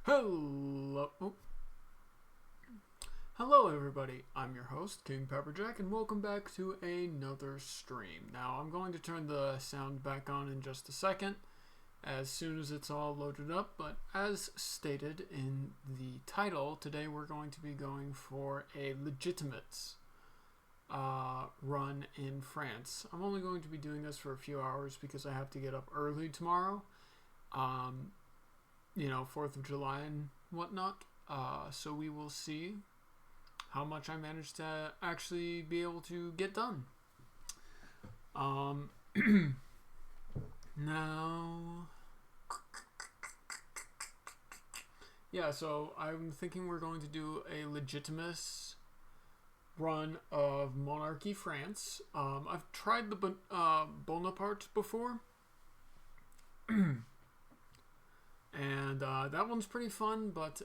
Hello. Oh. Hello everybody, I'm your host, King Pepperjack, and welcome back to another stream. Now, I'm going to turn the sound back on in just a second, as soon as it's all loaded up, but as stated in the title, today we're going to be going for a legitimate run in France. I'm only going to be doing this for a few hours because I have to get up early tomorrow. 4th of July and whatnot. So we will see how much I manage to actually be able to get done. Now, yeah, so I'm thinking we're going to do a legitimate run of Monarchy France. I've tried the Bonaparte before. And that one's pretty fun, but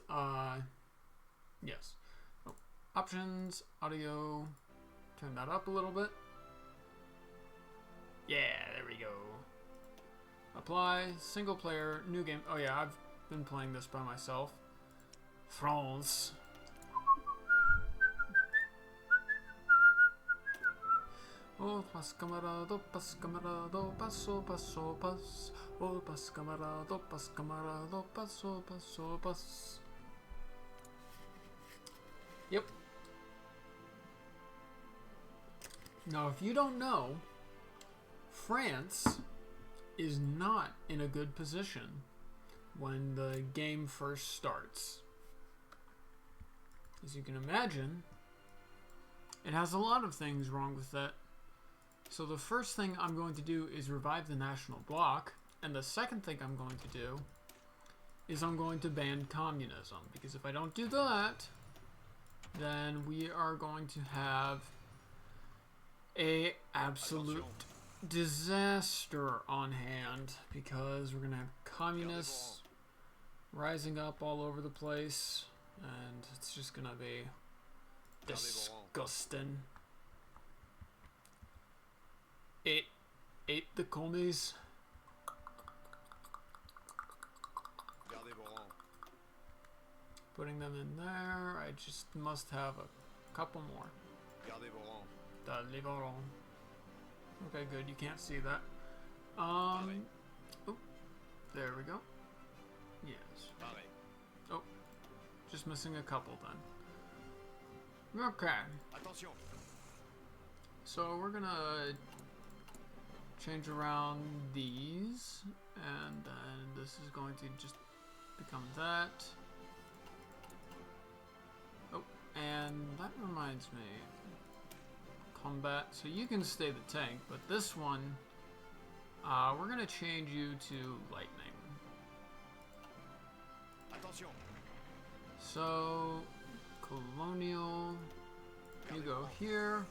yes. Oh, options, audio, turn that up a little bit. Yeah, there we go. Apply, single player, new game. Oh yeah, I've been playing this by myself. France. Oh, pas camarado, paso, paso, pas. Oh, pas camarado, paso, paso, pas. Yep. Now, if you don't know, France is not in a good position when the game first starts. As you can imagine, it has a lot of things wrong with that. So the first thing I'm going to do is revive the national bloc, and the second thing I'm going to do is I'm going to ban communism, because if I don't do that, then we are going to have a absolute disaster on hand, because we're going to have communists rising up all over the place, and it's just going to be disgusting. Ate the commies. Putting them in there. I just must have a couple more. Okay, good. You can't see that. Oh, there we go. Yes. Oh, just missing a couple then. Okay. So we're gonna change around these, and then this is going to just become that. Oh, and that reminds me, combat, so you can stay the tank, but this one, we're gonna change you to lightning. So, colonial, you go here.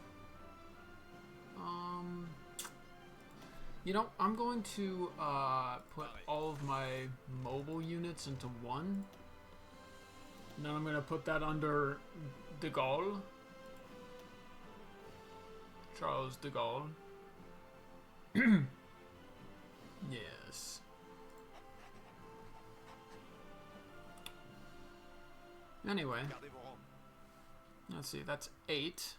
I'm going to put all of my mobile units into one. And then I'm going to put that under de Gaulle. Charles de Gaulle. Yes. Anyway. Let's see, that's 8.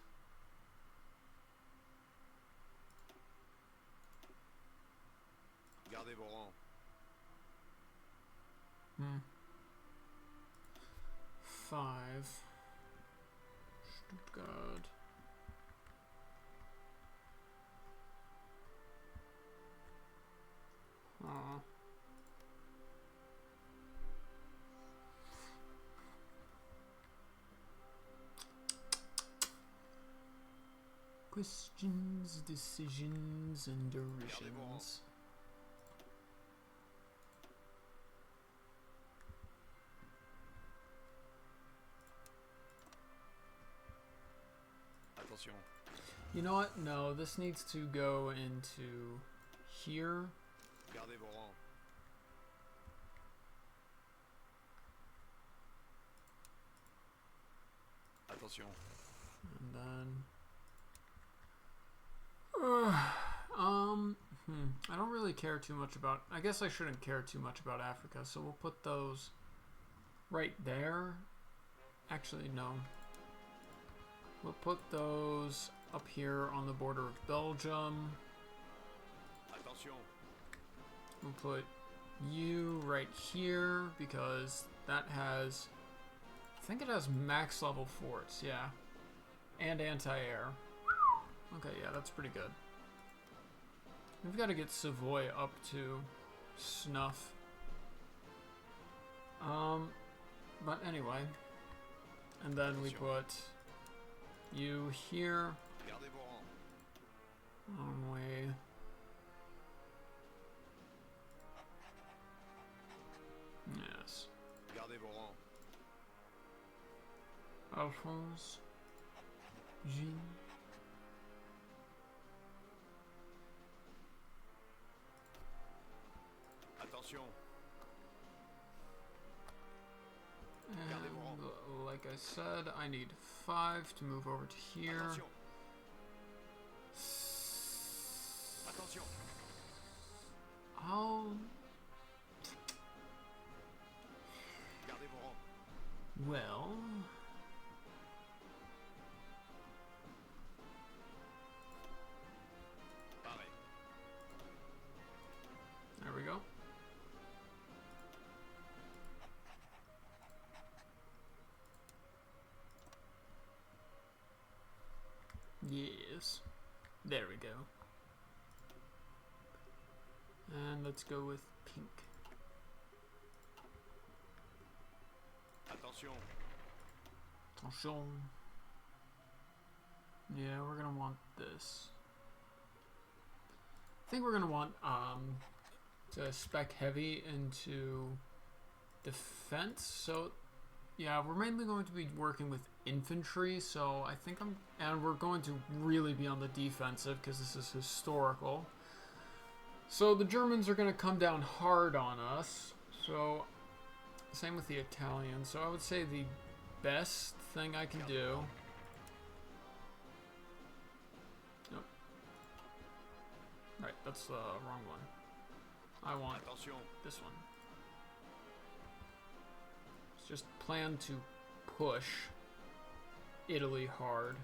Gardez vos rangs. 5. Stuttgart. Questions, decisions, and derisions. You know what? No, this needs to go into here. Gardez vos rangs. Attention. And then I don't really care too much about, I guess I shouldn't care too much about Africa, so we'll put those right there. Actually, no. We'll put those up here on the border of Belgium. Attention. We'll put you right here because that has, I think it has max level forts, yeah. And anti-air. Okay, yeah, that's pretty good. We've got to get Savoy up to snuff. But anyway. And then we put you here. Gardez vos rangs. Wrong way. Yes. Gardez vos rangs. Alphonse. Jean. Attention. And like I said, I need 5 to move over to here. Attention. Attention. I'll... Gardez vos rangs. Well... Pareil. There we go. Yes. There we go. And let's go with pink. Attention. Attention. Yeah, we're gonna want this. I think we're gonna want to spec heavy into defense. So yeah, we're mainly going to be working with infantry, so I think and we're going to really be on the defensive because this is historical. So the Germans are going to come down hard on us. So same with the Italians. So I would say the best thing I can do. Nope. Right, that's the wrong one. I want Attention. this one. Just plan to push Italy hard.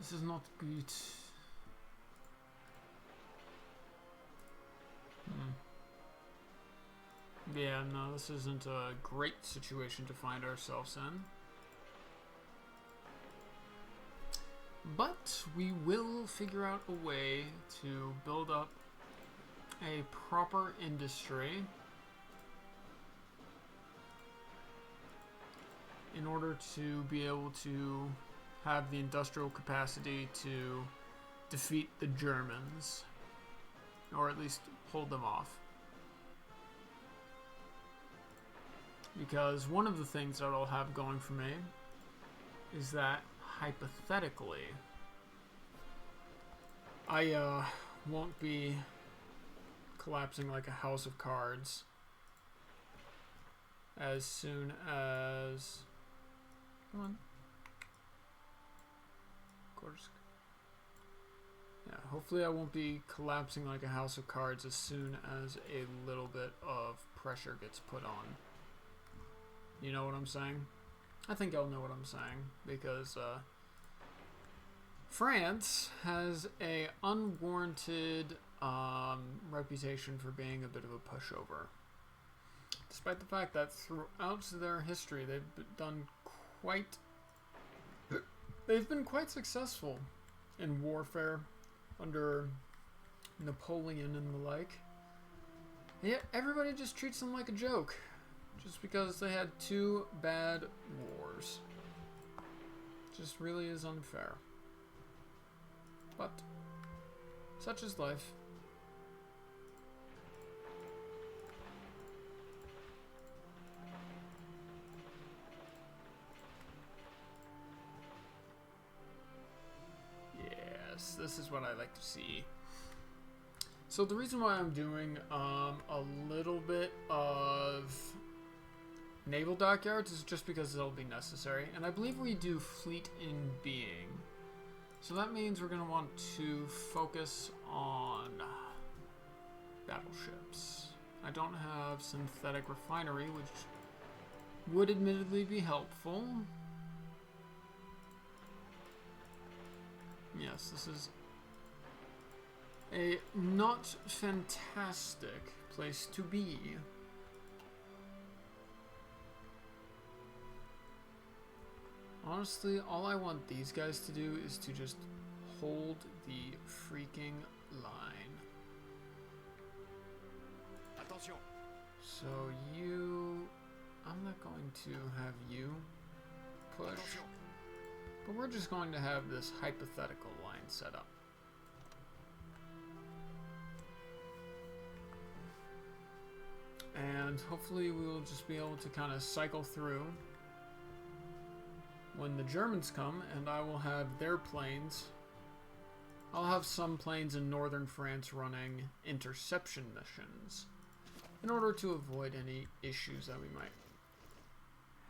This is not good. Yeah, no, this isn't a great situation to find ourselves in. But we will figure out a way to build up a proper industry in order to be able to have the industrial capacity to defeat the Germans, or at least hold them off. Because one of the things that I'll have going for me is that, hypothetically, I won't be collapsing like a house of cards as soon as... Come on. Kursk. Yeah, hopefully I won't be collapsing like a house of cards as soon as a little bit of pressure gets put on. You know what I'm saying? I think I'll know what I'm saying, because France has a unwarranted reputation for being a bit of a pushover. Despite the fact that throughout their history they've been quite successful in warfare under Napoleon and the like. And yet everybody just treats them like a joke. Just because they had 2 bad wars. Just really is unfair. But such is life. Yes, this is what I like to see. So the reason why I'm doing a little bit of naval dockyards is just because it'll be necessary. And I believe we do fleet in being. So that means we're going to want to focus on battleships. I don't have synthetic refinery, which would admittedly be helpful. Yes, this is a not fantastic place to be. Honestly, all I want these guys to do is to just hold the freaking line. Attention. So you... I'm not going to have you push, Attention. but we're just going to have this hypothetical line set up. And hopefully we will just be able to kind of cycle through when the Germans come, and I will have their planes. I'll have some planes in northern France running interception missions in order to avoid any issues that we might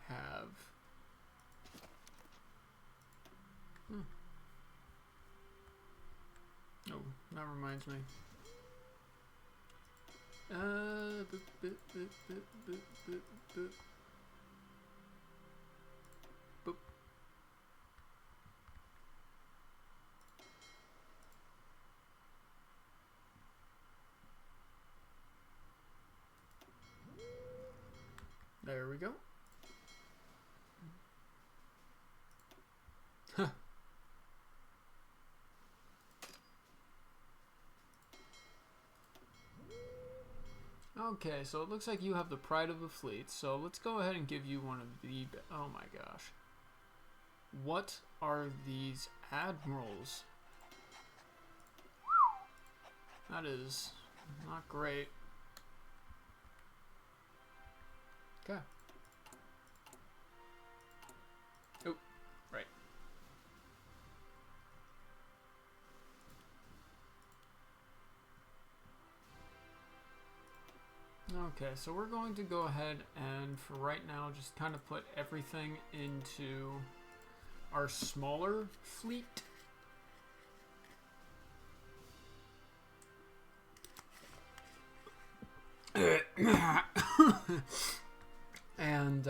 have. Oh, that reminds me. Boop. There we go. Okay, so it looks like you have the pride of the fleet, so let's go ahead and give you one of the... Oh my gosh. What are these admirals? That is not great. Okay. Oh, right. Okay, so we're going to go ahead and for right now just kind of put everything into our smaller fleet. And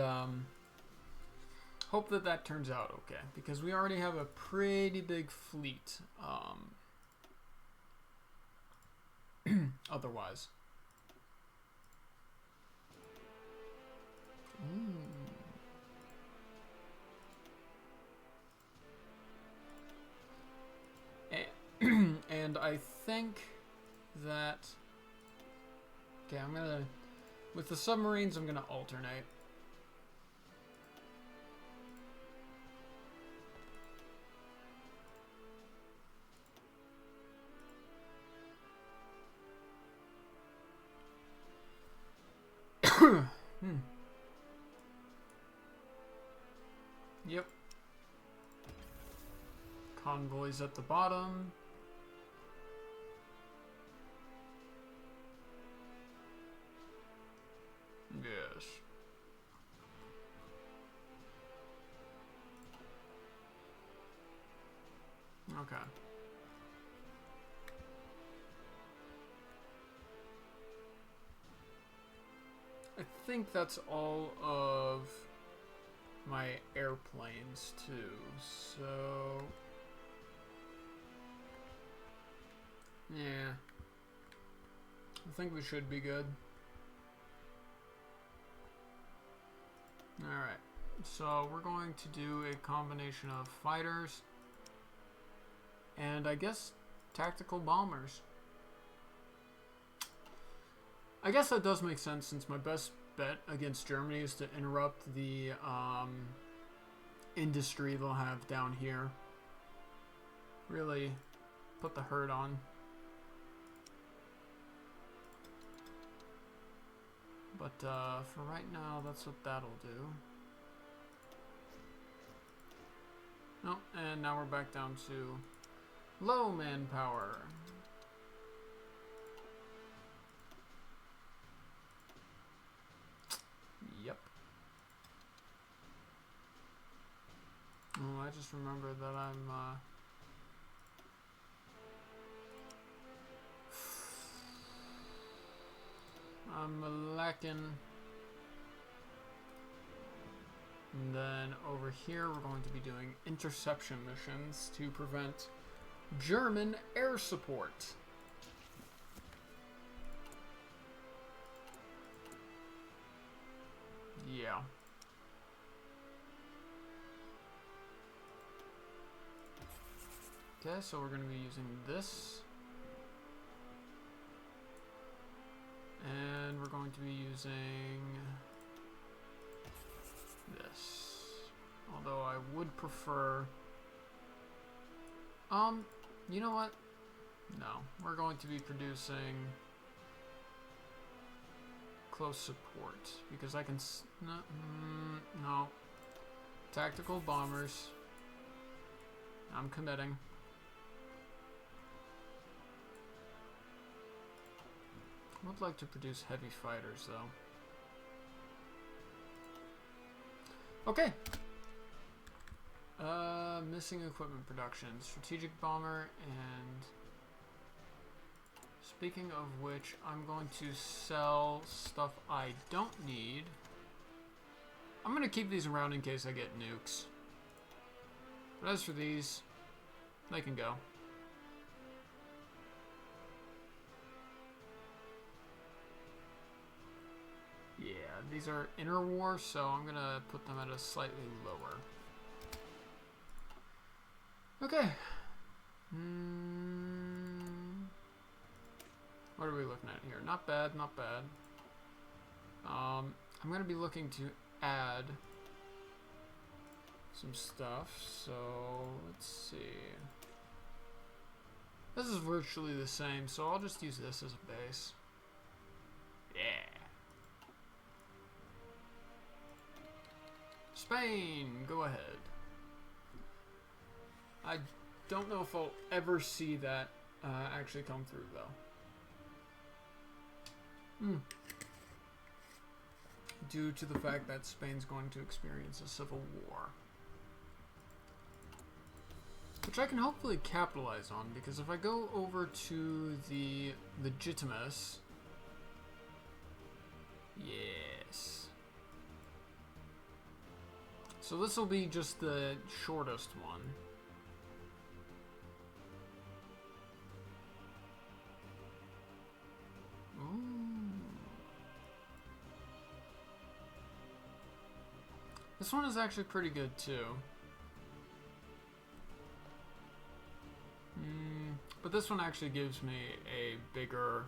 hope that that turns out okay, because we already have a pretty big fleet otherwise. And I think that... Okay, I'm gonna... With the submarines, I'm gonna alternate. Yep. Convoys at the bottom. Yes. Okay. I think that's all of my airplanes too, so yeah, I think we should be good. Alright, so we're going to do a combination of fighters and I guess tactical bombers. I guess that does make sense, since my best bet against Germany is to interrupt the industry they'll have down here. Really put the hurt on. But for right now, that's what that'll do. Oh, and now we're back down to low manpower. just remember that I'm lacking. And then over here we're going to be doing interception missions to prevent German air support. Yeah. Okay, so we're going to be using this. And we're going to be using this. Although I would prefer... you know what? No, we're going to be producing close support because I can no. Tactical bombers. I'm committing. I would like to produce heavy fighters though. Okay. Missing equipment production, strategic bomber, and speaking of which, I'm going to sell stuff I don't need. I'm going to keep these around in case I get nukes. But as for these, they can go. Yeah, these are interwar, so I'm going to put them at a slightly lower. Okay. What are we looking at here? Not bad, not bad. I'm going to be looking to add some stuff. So, let's see. This is virtually the same, so I'll just use this as a base. Yeah. Spain, go ahead. I don't know if I'll ever see that actually come through, though. Due to the fact that Spain's going to experience a civil war. Which I can hopefully capitalize on, because if I go over to the Legitimus... Yes. So this will be just the shortest one. This one is actually pretty good too. But this one actually gives me a bigger...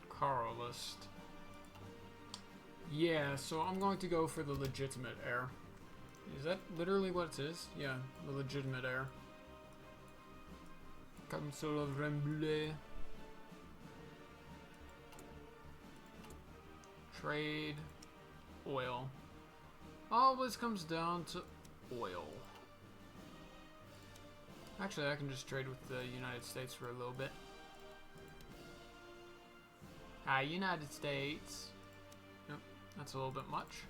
Carl list. Yeah, so I'm going to go for the legitimate heir. Is that literally what it is? Yeah, the legitimate heir. Council of Rembouillet. Trade. Oil. Always comes down to oil. Actually, I can just trade with the United States for a little bit. Hi, United States. Nope, that's a little bit much.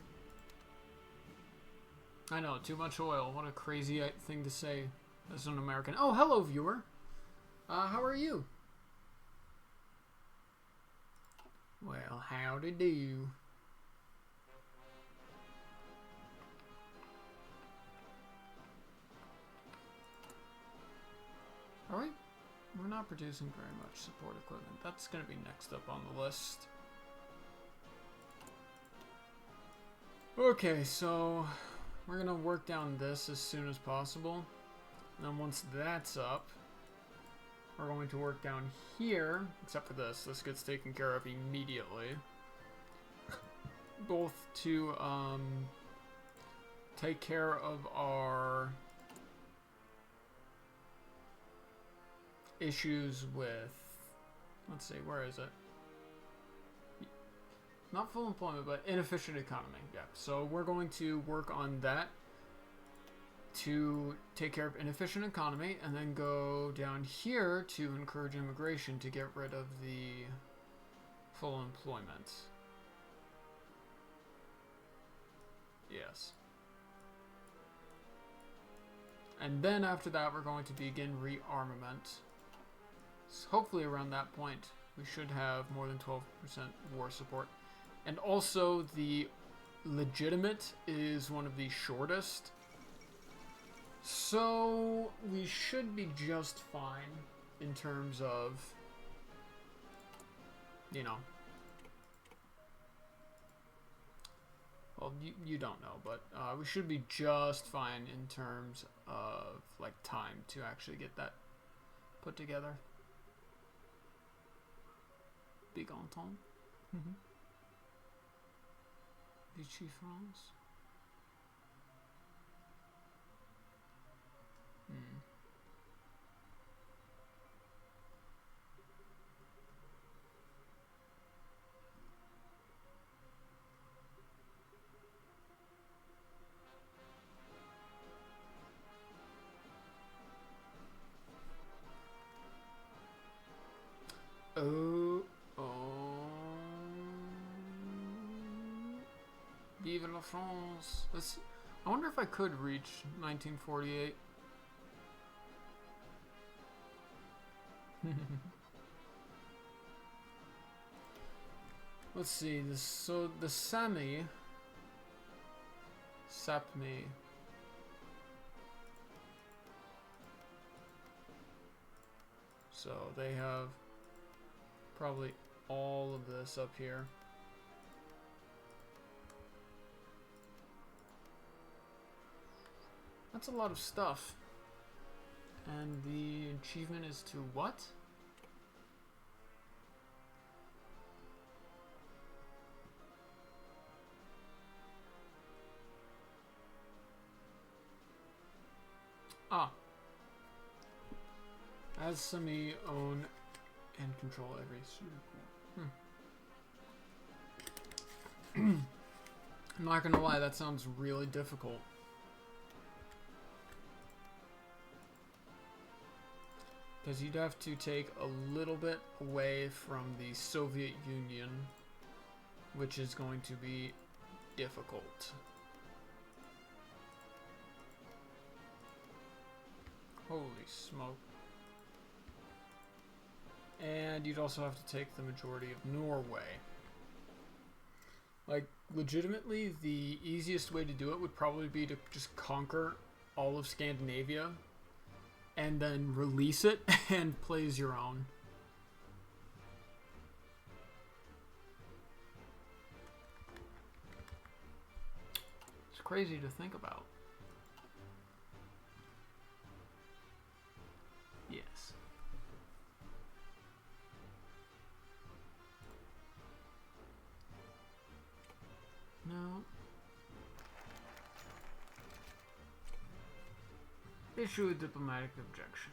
I know, too much oil. What a crazy thing to say as an American. Oh, hello, viewer. How are you? Well, howdy do. Alright. We're not producing very much support equipment. That's going to be next up on the list. Okay, so we're going to work down this as soon as possible. And then once that's up, we're going to work down here, except for this. This gets taken care of immediately. Both to take care of our issues with, let's see, where is it? not full employment, but inefficient economy. Yeah. So we're going to work on that to take care of inefficient economy, and then go down here to encourage immigration to get rid of the full employment. Yes. And then after that, we're going to begin rearmament. So hopefully around that point, we should have more than 12% war support. And also, the legitimate is one of the shortest. So we should be just fine in terms of, you know, well, you don't know, but we should be just fine in terms of like time to actually get that put together. Big entente. Vichy France. Oh. Vive la France. I wonder if I could reach 1948. Let's see. So the Sapmi. So they have probably all of this up here. That's a lot of stuff. And the achievement is to what? As Sami own and control every super. I'm not gonna lie, that sounds really difficult. Because you'd have to take a little bit away from the Soviet Union, which is going to be difficult. Holy smoke. And you'd also have to take the majority of Norway. Like, legitimately, the easiest way to do it would probably be to just conquer all of Scandinavia and then release it and play as your own. It's crazy to think about. Yes. No. Issue a diplomatic objection.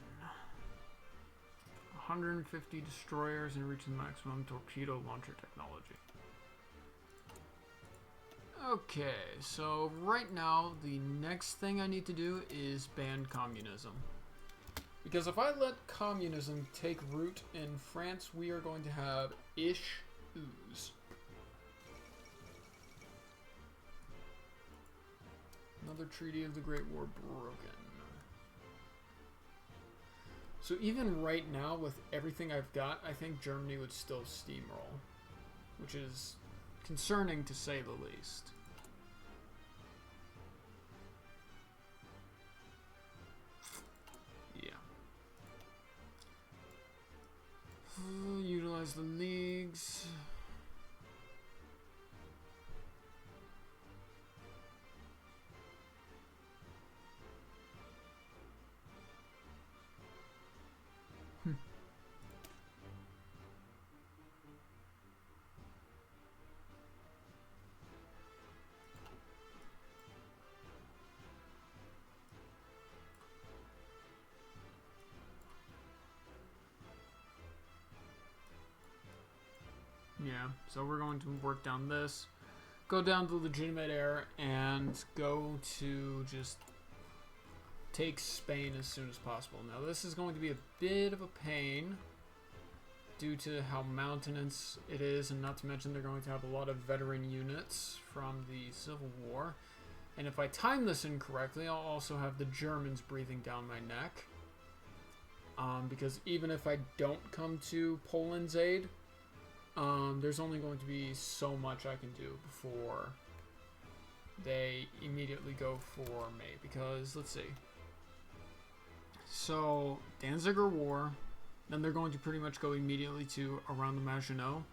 150 destroyers and reach the maximum torpedo launcher technology. Okay, so right now the next thing I need to do is ban communism. Because if I let communism take root in France, we are going to have issues. Another treaty of the Great War broken. So even right now, with everything I've got, I think Germany would still steamroll. Which is concerning to say the least. Yeah. Utilize the leagues. Yeah, so we're going to work down this, go down to legitimate heir, and go to just take Spain as soon as possible. Now this is going to be a bit of a pain due to how mountainous it is, and not to mention they're going to have a lot of veteran units from the Civil War. And if I time this incorrectly, I'll also have the Germans breathing down my neck. Because even if I don't come to Poland's aid, there's only going to be so much I can do before they immediately go for me. Because, let's see. So, Danziger War, then they're going to pretty much go immediately to around the Maginot,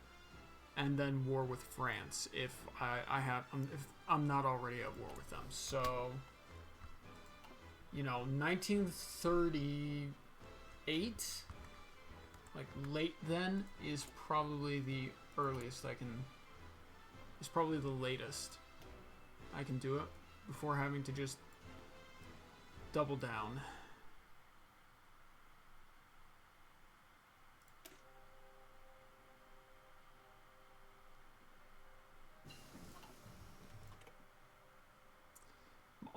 and then war with France if if I'm not already at war with them. So, you know, 1938, like late then, is probably the earliest is probably the latest I can do it before having to just double down.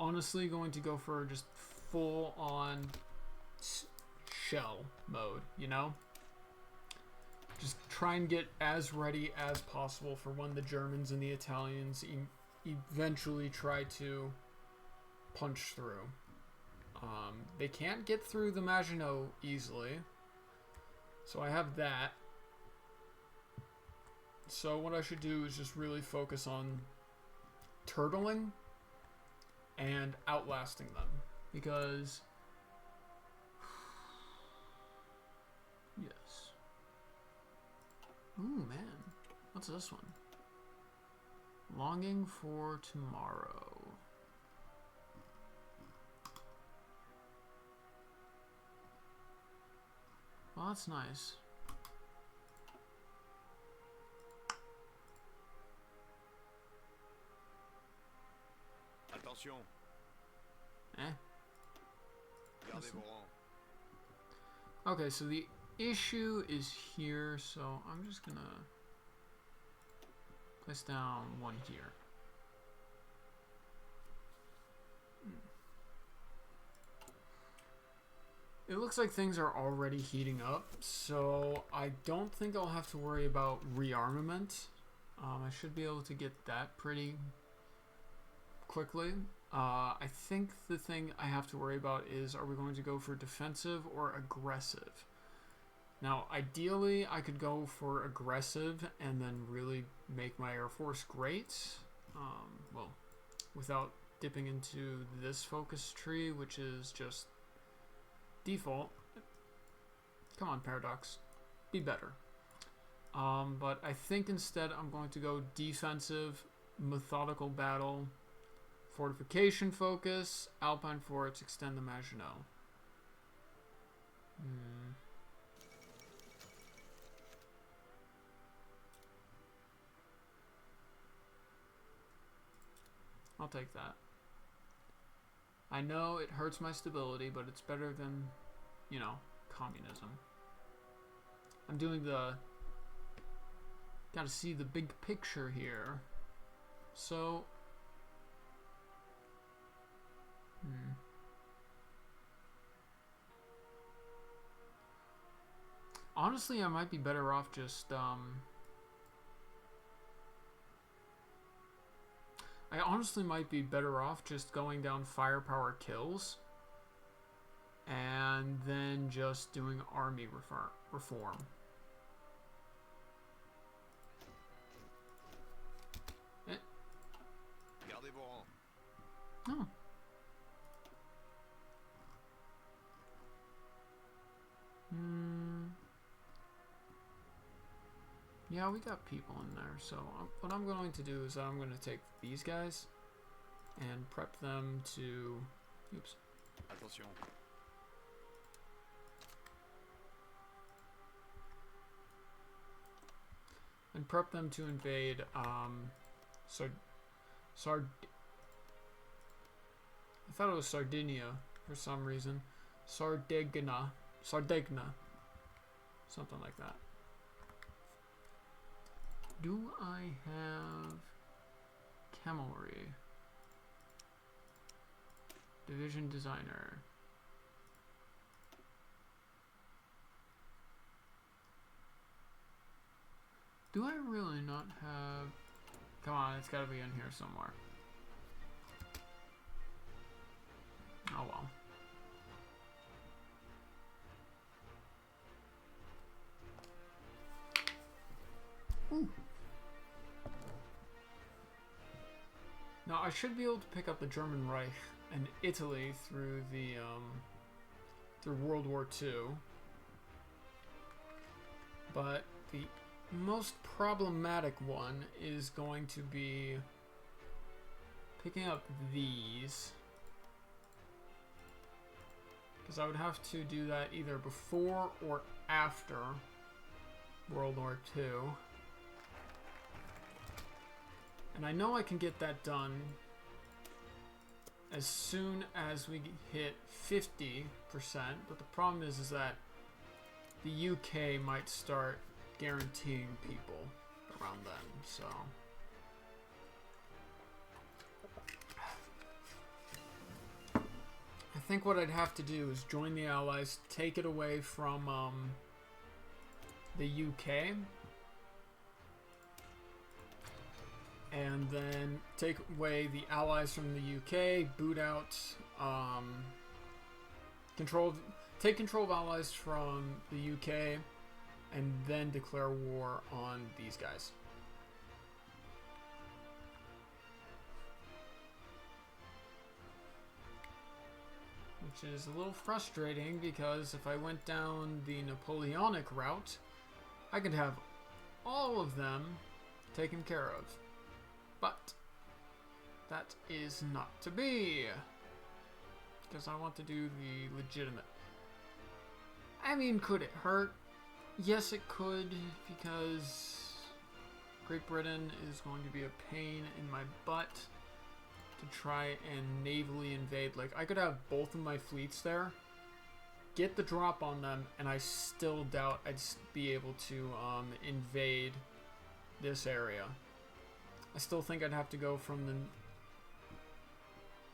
Honestly going to go for just full on shell mode, you know? Just try and get as ready as possible for when the Germans and the Italians eventually try to punch through. They can't get through the Maginot easily, so I have that. So what I should do is just really focus on turtling and outlasting them, because yes. Ooh, man, what's this one? Longing for tomorrow. Well, that's nice. Attention. Gardez vos rangs. Okay, so the issue is here, so I'm just gonna place down one here. It looks like things are already heating up, so I don't think I'll have to worry about rearmament. I should be able to get that pretty quickly. I think the thing I have to worry about is, are we going to go for defensive or aggressive? Now, ideally, I could go for aggressive and then really make my Air Force great. Well, without dipping into this focus tree, which is just default. Come on, Paradox. Be better. But I think instead I'm going to go defensive, methodical battle, fortification focus, Alpine forts, extend the Maginot. I'll take that. I know it hurts my stability, but it's better than, you know, communism. I'm doing the... Gotta see the big picture here. So... Honestly, I might be better off just, I honestly might be better off just going down firepower kills and then just doing army reform. Gardez vos rangs. Oh. Yeah, we got people in there, so what I'm going to do is I'm going to take these guys and prep them to... Oops. Attention. And prep them to invade, I thought it was Sardinia for some reason. Sardegna. Something like that. Do I have camelry? Division designer. Do I really not have... Come on, it's gotta be in here somewhere. Oh well. Ooh. Now I should be able to pick up the German Reich and Italy through the through World War II. But the most problematic one is going to be picking up these. Because I would have to do that either before or after World War II. And I know I can get that done as soon as we hit 50%, but the problem is that the UK might start guaranteeing people around then, so... I think what I'd have to do is join the Allies, take it away from the UK, and then take away the Allies from the UK, boot out, take control of Allies from the UK, and then declare war on these guys. Which is a little frustrating because if I went down the Napoleonic route, I could have all of them taken care of. But that is not to be, because I want to do the legitimate. I mean, could it hurt? Yes, it could, because Great Britain is going to be a pain in my butt to try and navally invade. Like, I could have both of my fleets there, get the drop on them, and I still doubt I'd be able to invade this area. I still think I'd have to go from the...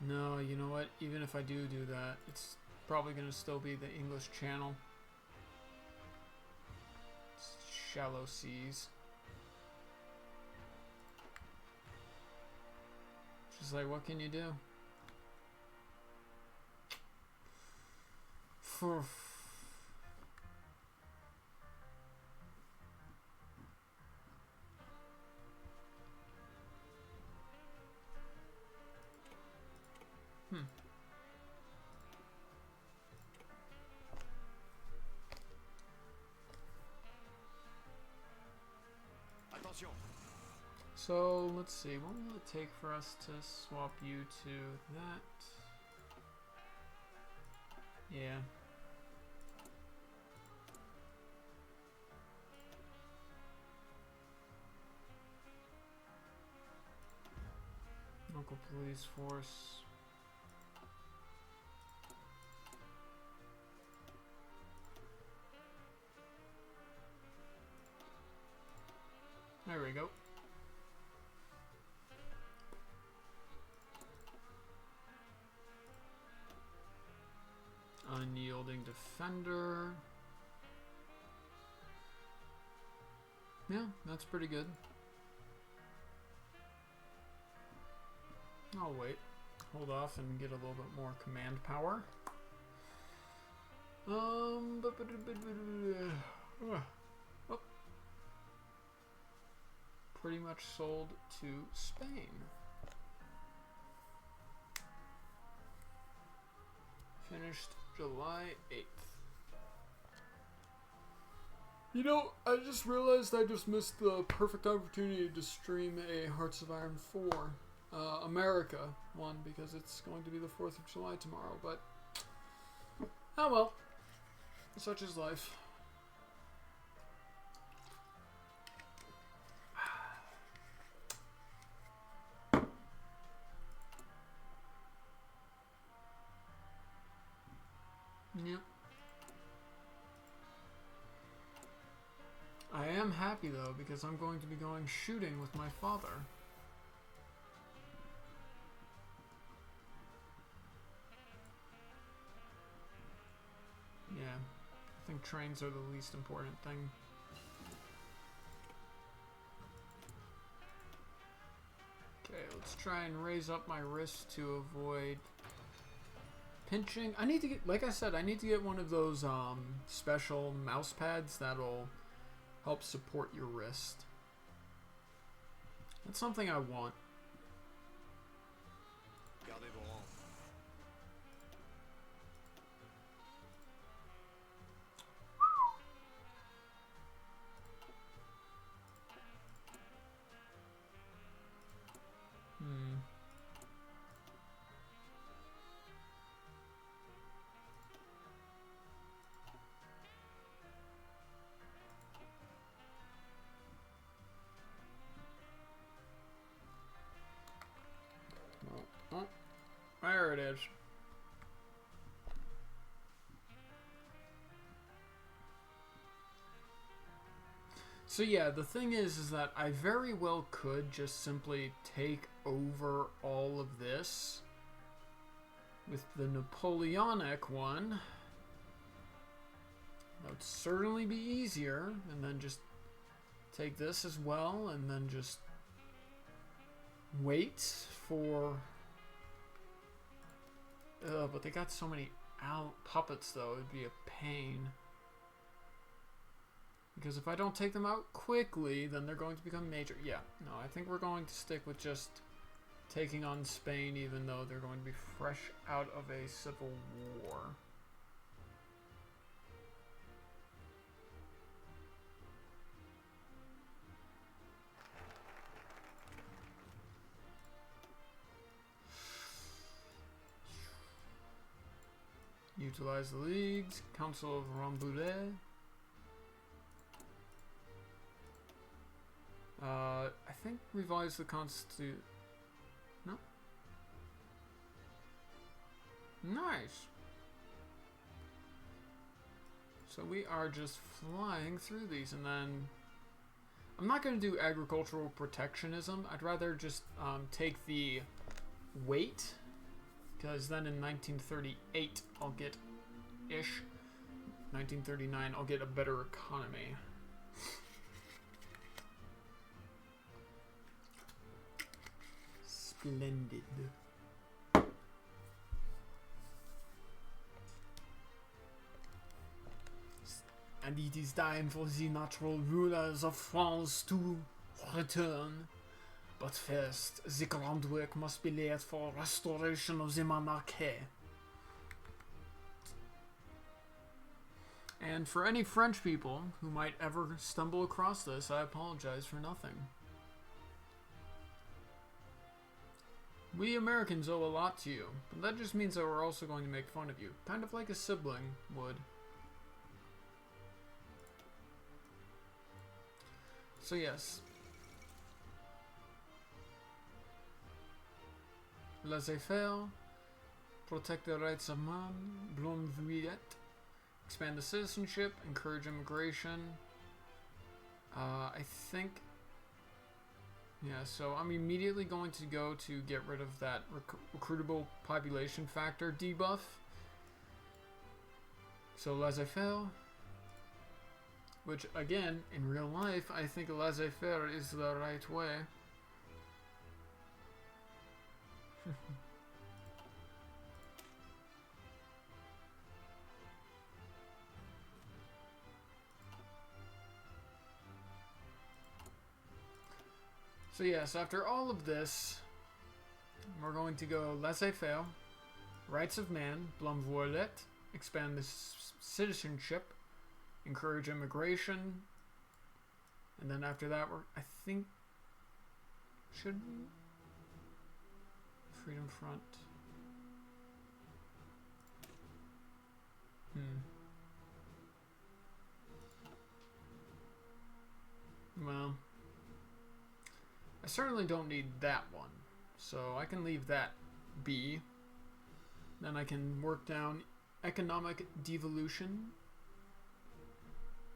No, you know what? Even if I do that, it's probably going to still be the English Channel. It's shallow seas. Just like, what can you do? Attention. So, let's see. What will it take for us to swap you to that? Yeah. Local police force. There we go. Unyielding defender. Yeah, that's pretty good. I'll wait. Hold off and get a little bit more command power. Oh. Pretty much sold to Spain. Finished July 8th. You know, I just realized I just missed the perfect opportunity to stream a Hearts of Iron 4 America one, because it's going to be the 4th of July tomorrow, but oh well, such is life. Yep. I am am happy though, because I'm going to be going shooting with my father. Yeah, I think trains are the least important thing. Okay, let's try and raise up my wrist to avoid pinching. I need to get, like I said, I need to get one of those special mouse pads that'll help support your wrist. That's something I want. Gardez vos rangs. Oh, there it is. So yeah, the thing is that I very well could just simply take over all of this with the Napoleonic one. That would certainly be easier, and then just take this as well, and then just wait for... but they got so many puppets though, it'd be a pain. Because if I don't take them out quickly, then they're going to become major. Yeah, no, I think we're going to stick with just taking on Spain, even though they're going to be fresh out of a civil war. Utilize the leagues. Council of Rambouillet. I think revise the constitution. No. Nice. So we are just flying through these, and then I'm not going to do agricultural protectionism. I'd rather just take the weight, because then in 1938 I'll get 1939 I'll get a better economy. Splendid. And it is time for the natural rulers of France to return. But first, the groundwork must be laid for restoration of the monarchy. And for any French people who might ever stumble across this, I apologize for nothing. We Americans owe a lot to you, but that just means that we're also going to make fun of you, kind of like a sibling would. So yes. Laissez-faire, protect the rights of man, Blonde, expand the citizenship, encourage immigration. I think, yeah, so I'm immediately going to go to get rid of that recruitable population factor debuff. So laissez-faire, which again, in real life, I think laissez-faire is the right way. So yes, after all of this, we're going to go laissez-faire, rights of man, Blonde, expand the citizenship, encourage immigration, and then after that, I think, should we? Freedom Front. Well, I certainly don't need that one, so I can leave that be. Then I can work down economic devolution,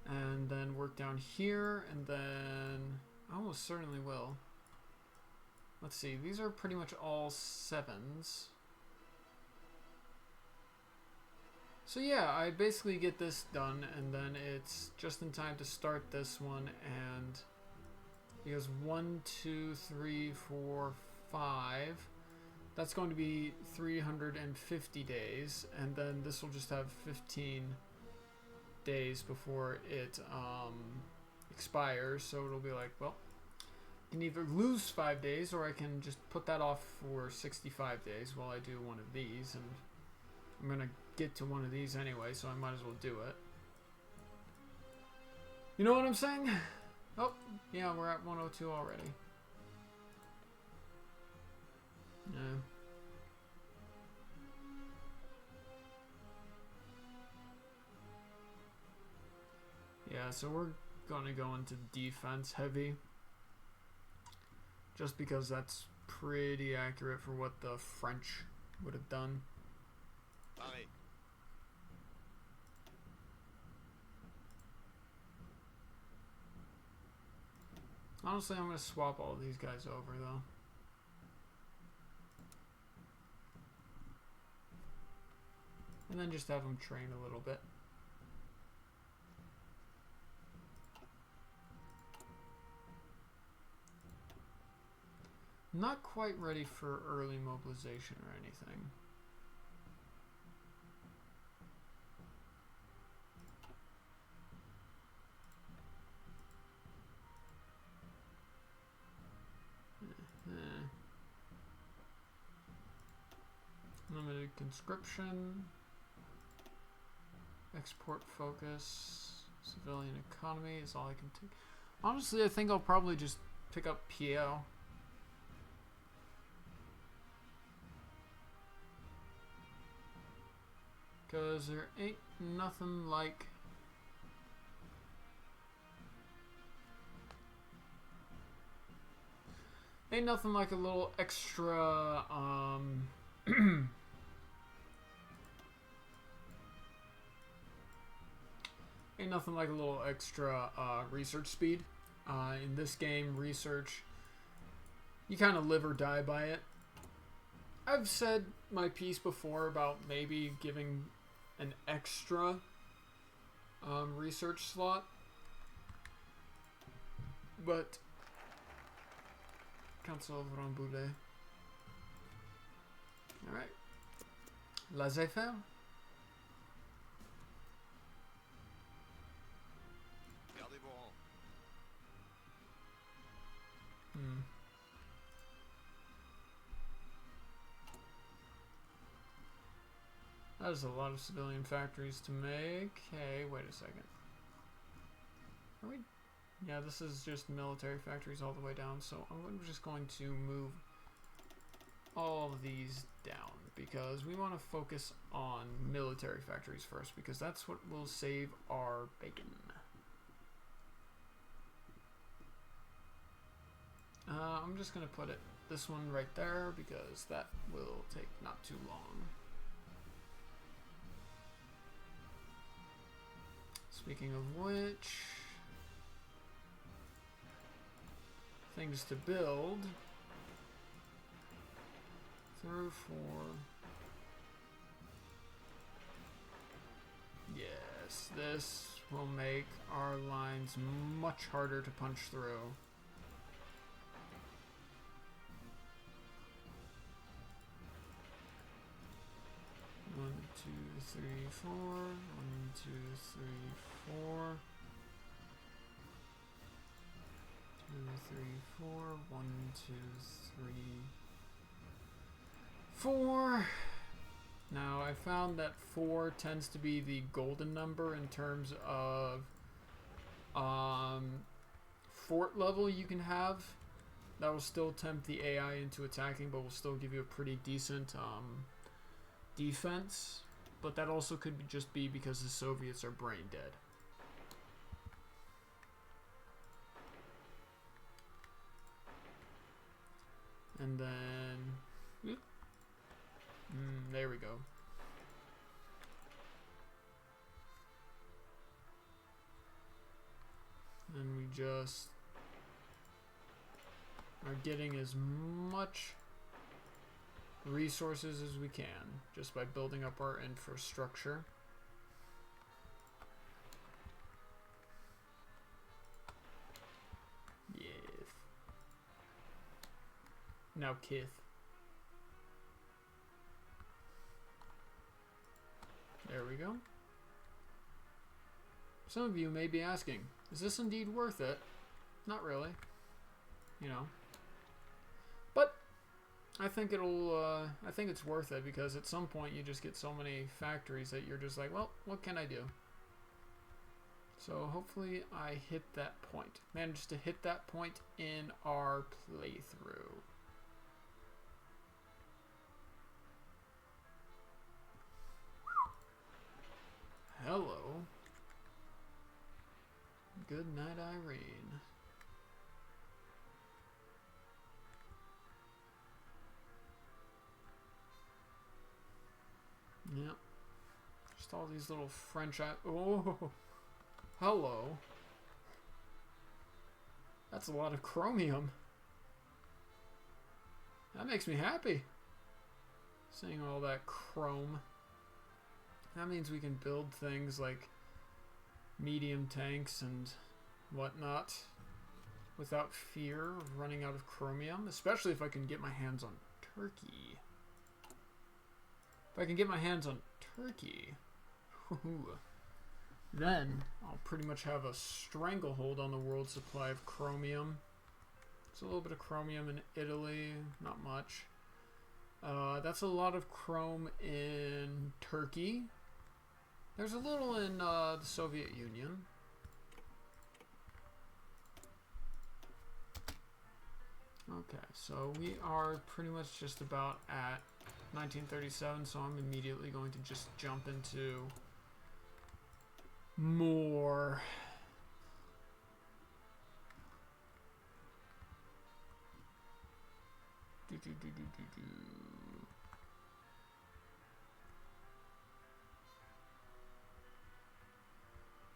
and then work down here, and then I almost certainly will. Let's see, these are pretty much all 7s. So yeah, I basically get this done, and then it's just in time to start this one, and because 1, 2, 3, 4, 5, that's going to be 350 days, and then this will just have 15 days before it expires, so it'll be like, well, I can either lose 5 days, or I can just put that off for 65 days while I do one of these, and I'm going to get to one of these anyway, so I might as well do it. You know what I'm saying? Oh, yeah, we're at 102 already. Yeah. Yeah, so we're gonna go into defense heavy. Just because that's pretty accurate for what the French would have done. Pareil. Honestly, I'm gonna swap all these guys over though. And then just have them train a little bit. Not quite ready for early mobilization or anything. Limited conscription. Export focus. Civilian economy is all I can take. Honestly, I think I'll probably just pick up PL. Because there ain't nothing like... Ain't nothing like a little extra, ain't nothing like a little extra research speed. In this game, research, you kind of live or die by it. I've said my piece before about maybe giving an extra research slot, but cancel Rambouillet. Alright. Laissez-faire. Gardez vos rangs. That is a lot of civilian factories to make. Hey, wait a second. Are we? Yeah, this is just military factories all the way down, so I'm just going to move all of these down because we want to focus on military factories first because that's what will save our bacon. I'm just going to put this one right there because that will take not too long. Speaking of which, things to build. 3 or 4. Yes, this will make our lines much harder to punch through. One, 2, 3, 4. 1, 2, 3, 4. 2, 3, 4. 1, 2, 3, 4. Now I found that 4 tends to be the golden number in terms of fort level you can have. That will still tempt the AI into attacking, but will still give you a pretty decent defense. But that also could just be because the Soviets are brain dead. And then, there we go. And we just are getting as much resources as we can just by building up our infrastructure. Yes. Now Kith. There we go. Some of you may be asking, is this indeed worth it? Not really. You know. But I think I think it's worth it because at some point you just get so many factories that you're just like, well, what can I do? So hopefully I hit that point. Managed to hit that point in our playthrough. Hello. Good night, Irene. Yep. Just all these little French... Oh! Hello. That's a lot of chromium. That makes me happy. Seeing all that chrome. That means we can build things like medium tanks and whatnot without fear of running out of chromium, especially if I can get my hands on Turkey. If I can get my hands on Turkey, then I'll pretty much have a stranglehold on the world supply of chromium. There's a little bit of chromium in Italy, not much. That's a lot of chrome in Turkey. There's a little in the Soviet Union. Okay, so we are pretty much just about at 1937, so I'm immediately going to just jump into more.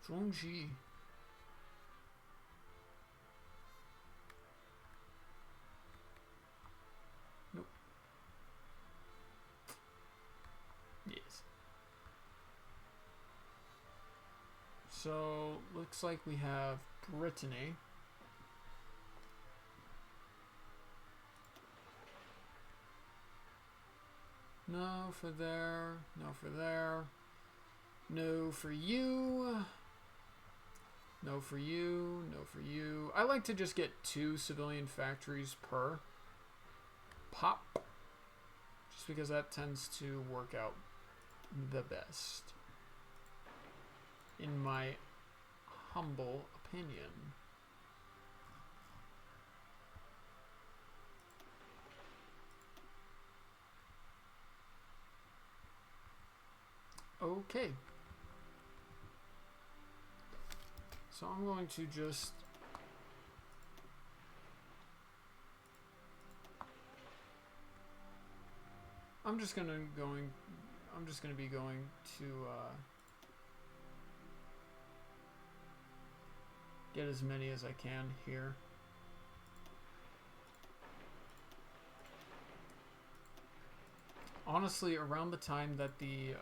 Zhongji. Nope. Yes. So, looks like we have Brittany. No for there. No for there. No for you. No for you. No for you. I like to just get 2 civilian factories per pop. Just because that tends to work out the best. In my humble opinion. Okay. So I'm going to just I'm just gonna be going to get as many as I can here. Honestly, around the time that the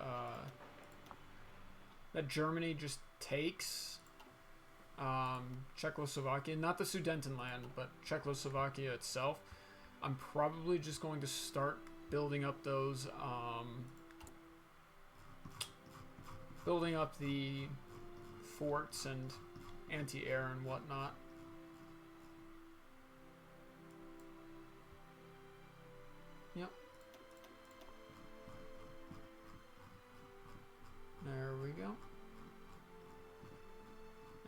that Germany just takes Czechoslovakia, not the Sudetenland, but Czechoslovakia itself, I'm probably just going to start building up those building up the forts and anti-air and whatnot. Yep. There we go.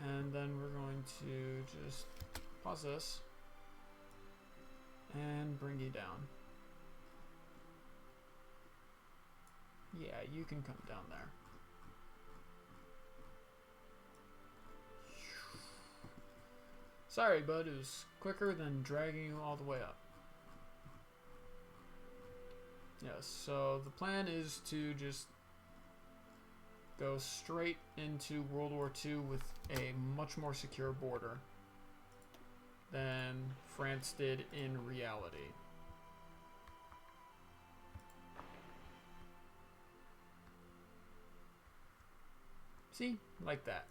And then we're going to just pause this and bring you down. Yeah, you can come down there. Sorry, bud, it was quicker than dragging you all the way up. Yes, so the plan is to just go straight into World War II with a much more secure border than France did in reality. See? Like that.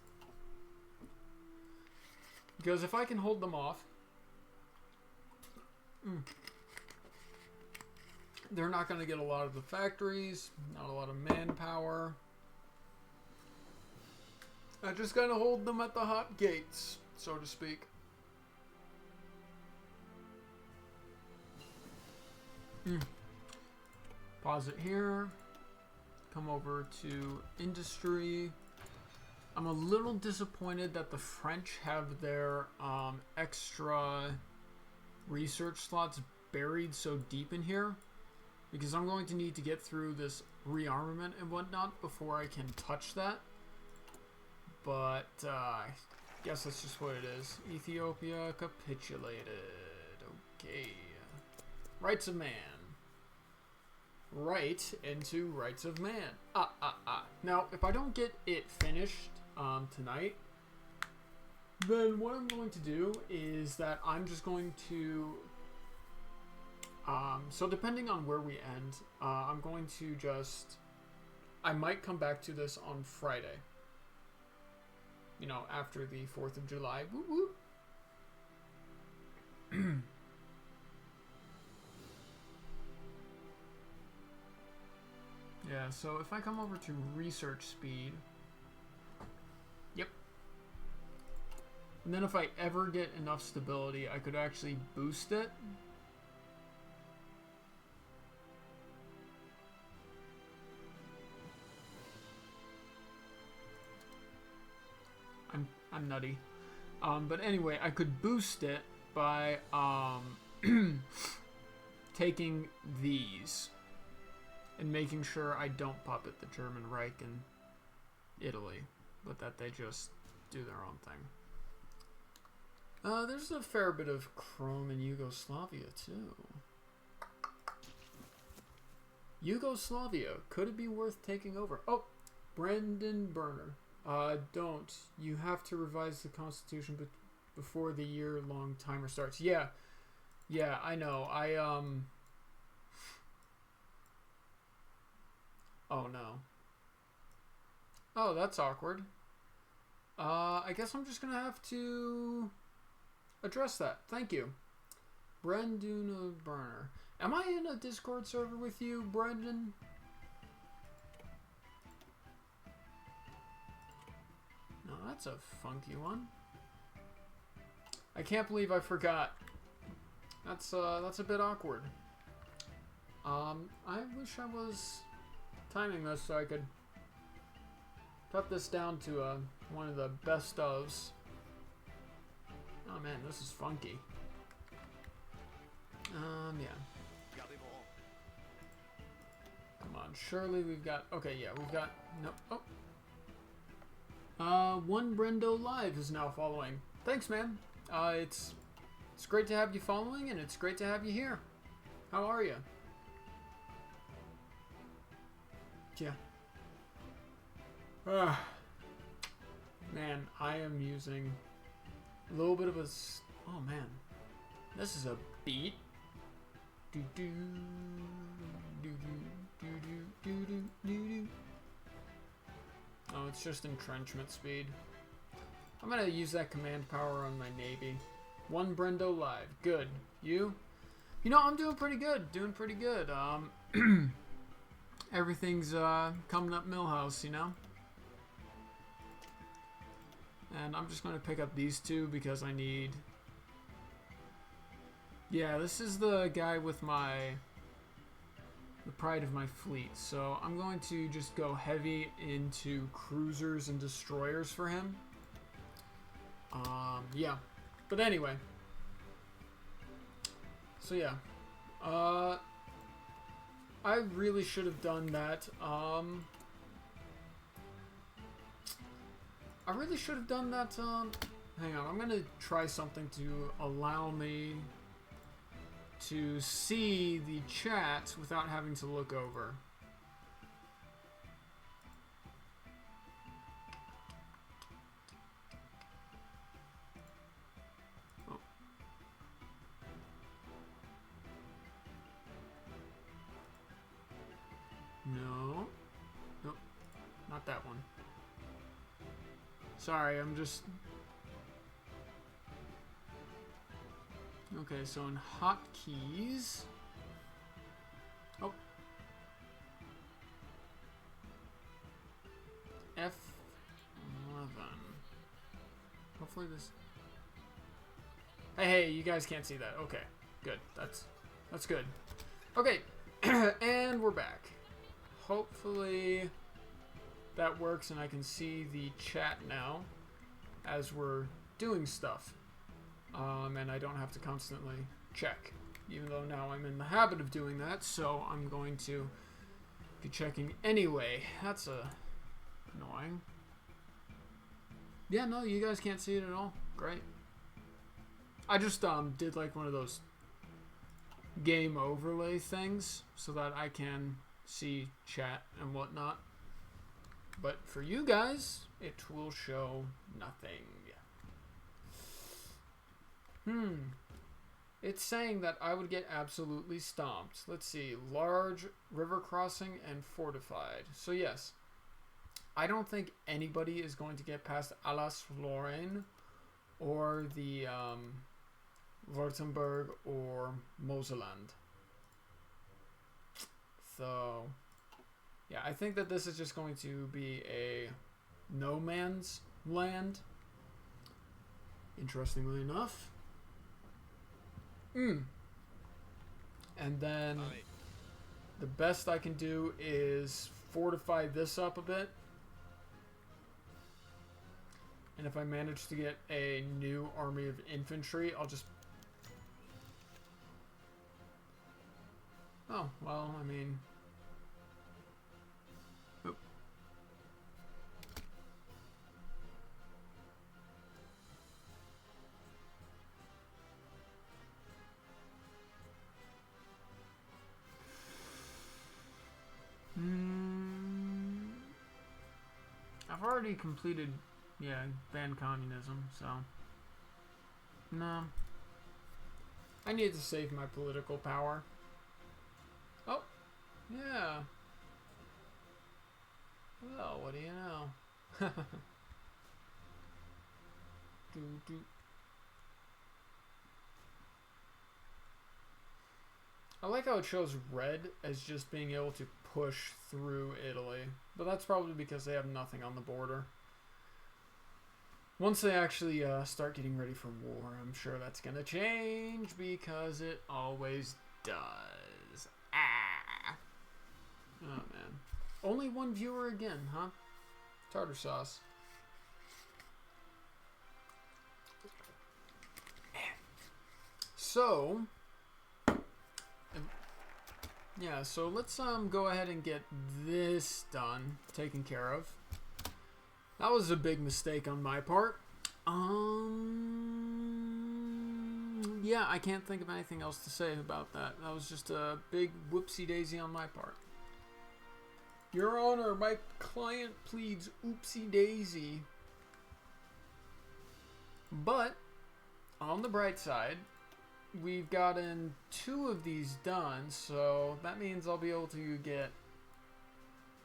Because if I can hold them off, they're not going to get a lot of the factories, not a lot of manpower. I just got to hold them at the hot gates, so to speak. Pause it here. Come over to industry. I'm a little disappointed that the French have their extra research slots buried so deep in here, because I'm going to need to get through this rearmament and whatnot before I can touch that. But I guess that's just what it is. Ethiopia capitulated. Okay. Rights of man. Right into rights of man. Now, if I don't get it finished tonight, then what I'm going to do is that I'm just going to so depending on where we end, I'm going to just, I might come back to this on Friday, you know, after the 4th of July. Woo woo. Yeah, so if I come over to research speed, yep. And then if I ever get enough stability, I could actually boost it. I'm nutty. But anyway, I could boost it by taking these and making sure I don't puppet the German Reich and Italy, but that they just do their own thing. There's a fair bit of chrome in Yugoslavia too. Yugoslavia, could it be worth taking over? Oh, Brandon Burner. Don't. You have to revise the Constitution before the year-long timer starts. Yeah, I know. Oh, no. Oh, that's awkward. I guess I'm just gonna have to address that. Thank you. Brandon Burner. Am I in a Discord server with you, Brendan? No, that's a funky one. I can't believe I forgot. That's a bit awkward. I wish I was timing this so I could cut this down to one of the best ofs. Oh man, this is funky. Yeah. Come on, surely we've got. Okay, yeah, we've got. No. Oh. One Brendo Live is now following. Thanks, man. It's great to have you following, and it's great to have you here. How are you? Yeah. Man, I am using a little bit of a. Oh man, this is a beat. Do do do do do do do do. Oh, it's just entrenchment speed. I'm gonna use that command power on my navy. One Brendo Live. Good. You? You know, I'm doing pretty good. Everything's coming up Millhouse, you know? And I'm just gonna pick up these two because I need... Yeah, this is the guy with the pride of my fleet. So I'm going to just go heavy into cruisers and destroyers for him. Yeah. But anyway. So yeah. I really should have done that. Hang on, I'm gonna try something to allow me to see the chat without having to look over. Sorry, I'm just... Okay, so in hotkeys... Oh. F11. Hopefully this... Hey, you guys can't see that. Okay, good. That's good. Okay, and we're back. Hopefully that works and I can see the chat now as we're doing stuff. And I don't have to constantly check, even though now I'm in the habit of doing that, so I'm going to be checking anyway. That's annoying. Yeah, no, you guys can't see it at all. Great. I just did like one of those game overlay things so that I can see chat and whatnot. But for you guys, it will show nothing. It's saying that I would get absolutely stomped. Let's see. Large, river crossing, and fortified. So yes, I don't think anybody is going to get past Alsace-Lorraine or the Württemberg or Moselland. So yeah, I think that this is just going to be a no man's land. Interestingly enough. And then the best I can do is fortify this up a bit. And if I manage to get a new army of infantry, I'll just... Oh, well, I mean... Oop. I've already completed, ban communism, so... No. I need to save my political power. Oh, yeah. Well, what do you know? I like how it shows red as just being able to push through Italy. But that's probably because they have nothing on the border. Once they actually start getting ready for war, I'm sure that's going to change because it always does. Ah! Oh, man. Only one viewer again, huh? Tartar sauce. So... yeah, so let's go ahead and get this done, taken care of. That was a big mistake on my part. Yeah, I can't think of anything else to say about that. That was just a big whoopsie-daisy on my part. Your Honor, my client pleads oopsie-daisy. But, on the bright side, we've gotten 2 of these done, so that means I'll be able to get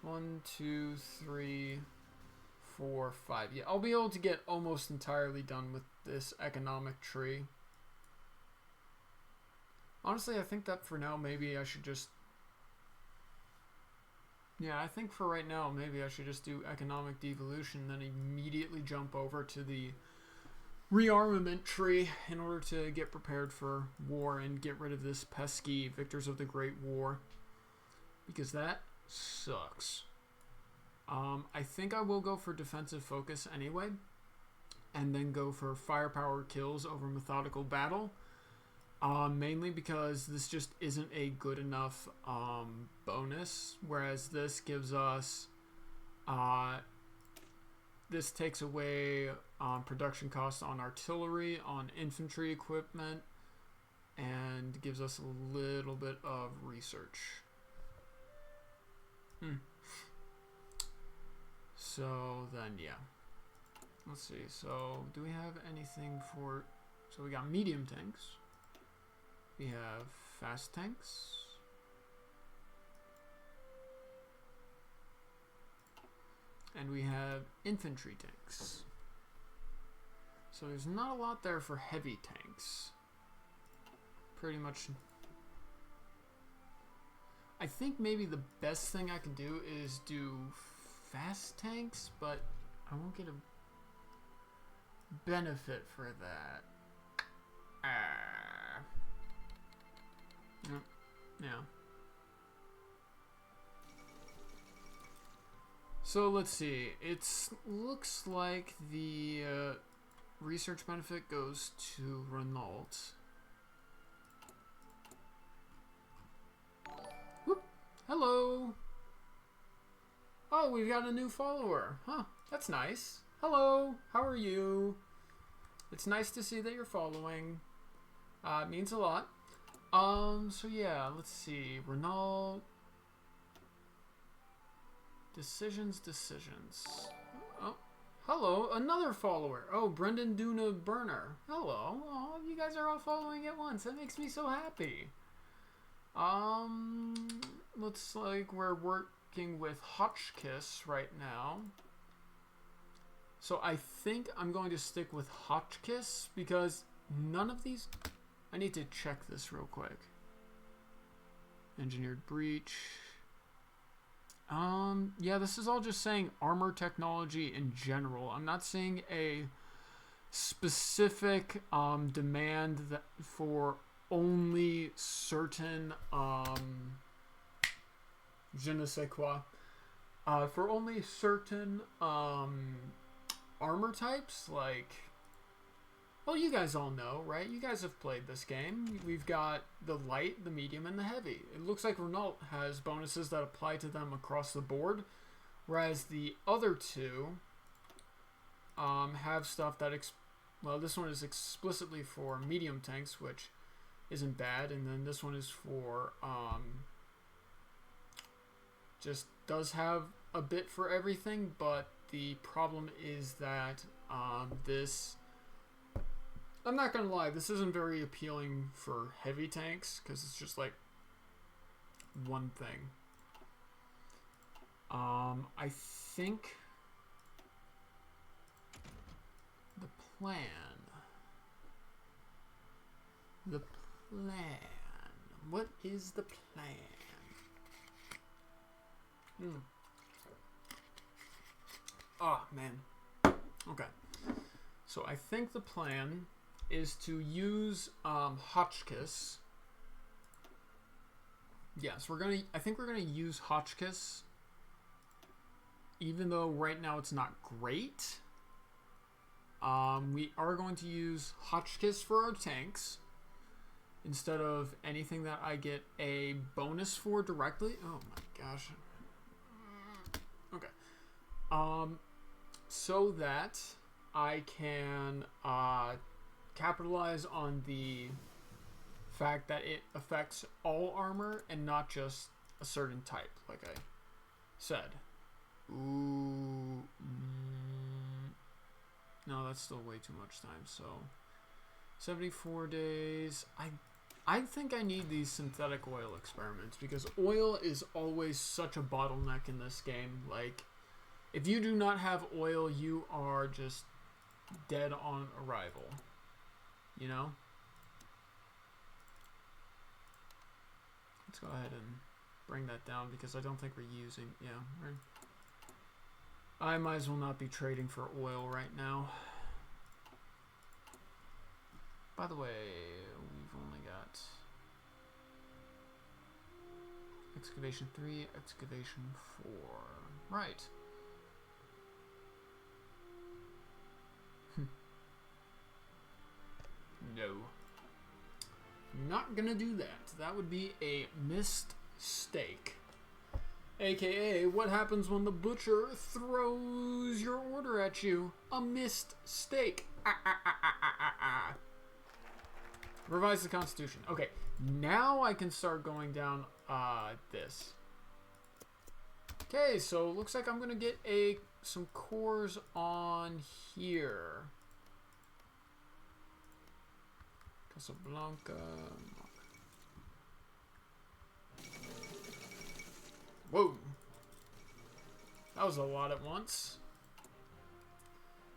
1, 2, 3, 4, 5. Yeah, I'll be able to get almost entirely done with this economic tree. Honestly, I think that for now, maybe I should just... yeah, I think for right now, maybe I should just do economic devolution, then immediately jump over to the rearmament tree in order to get prepared for war and get rid of this pesky Victors of the Great War, because that sucks. I think I will go for defensive focus anyway, and then go for firepower kills over methodical battle, mainly because this just isn't a good enough bonus, whereas this gives us this takes away production costs on artillery, on infantry equipment, and gives us a little bit of research. So then, yeah. Let's see. So, do we have anything for... so we got medium tanks. We have fast tanks. And we have infantry tanks. So there's not a lot there for heavy tanks. Pretty much. I think maybe the best thing I can do is do fast tanks, but I won't get a benefit for that. Yeah. So let's see. It looks like the research benefit goes to Renault. Whoop. Hello. Oh, we've got a new follower. Huh. That's nice. Hello. How are you? It's nice to see that you're following. It means a lot. So yeah, let's see. Renault. Decisions. Oh, hello, another follower. Oh, Brendan Duna Burner. Hello. Oh, you guys are all following at once. That makes me so happy. Looks like we're working with Hotchkiss right now. So I think I'm going to stick with Hotchkiss because none of these... I need to check this real quick. Engineered breach. Yeah, this is all just saying armor technology in general. I'm not seeing a specific demand that for only certain je ne sais quoi. For only certain armor types, like, well, you guys all know, right? You guys have played this game. We've got the light, the medium, and the heavy. It looks like Renault has bonuses that apply to them across the board, whereas the other two have stuff that, well, this one is explicitly for medium tanks, which isn't bad, and then this one is for, just does have a bit for everything, but the problem is that this... I'm not gonna lie, this isn't very appealing for heavy tanks because it's just like one thing. I think the plan. What is the plan? Oh man. Okay. So I think the plan is to use Hotchkiss. Yes, I think we're gonna use Hotchkiss, even though right now it's not great. We are going to use Hotchkiss for our tanks instead of anything that I get a bonus for directly. Oh my gosh. Okay. So that I can capitalize on the fact that it affects all armor and not just a certain type, like I said. Ooh. No, that's still way too much time. So 74 days. I think I need these synthetic oil experiments because oil is always such a bottleneck in this game. Like, if you do not have oil, you are just dead on arrival. You know? Let's go ahead and bring that down because I don't think we're using... Yeah, right. I might as well not be trading for oil right now. By the way, we've only got excavation 3, excavation 4. Right. No. Not gonna do that. That would be a missed steak. AKA, what happens when the butcher throws your order at you? A missed steak. Revise the Constitution. Okay, now I can start going down this. Okay, so looks like I'm gonna get some cores on here. Casablanca. Whoa. That was a lot at once.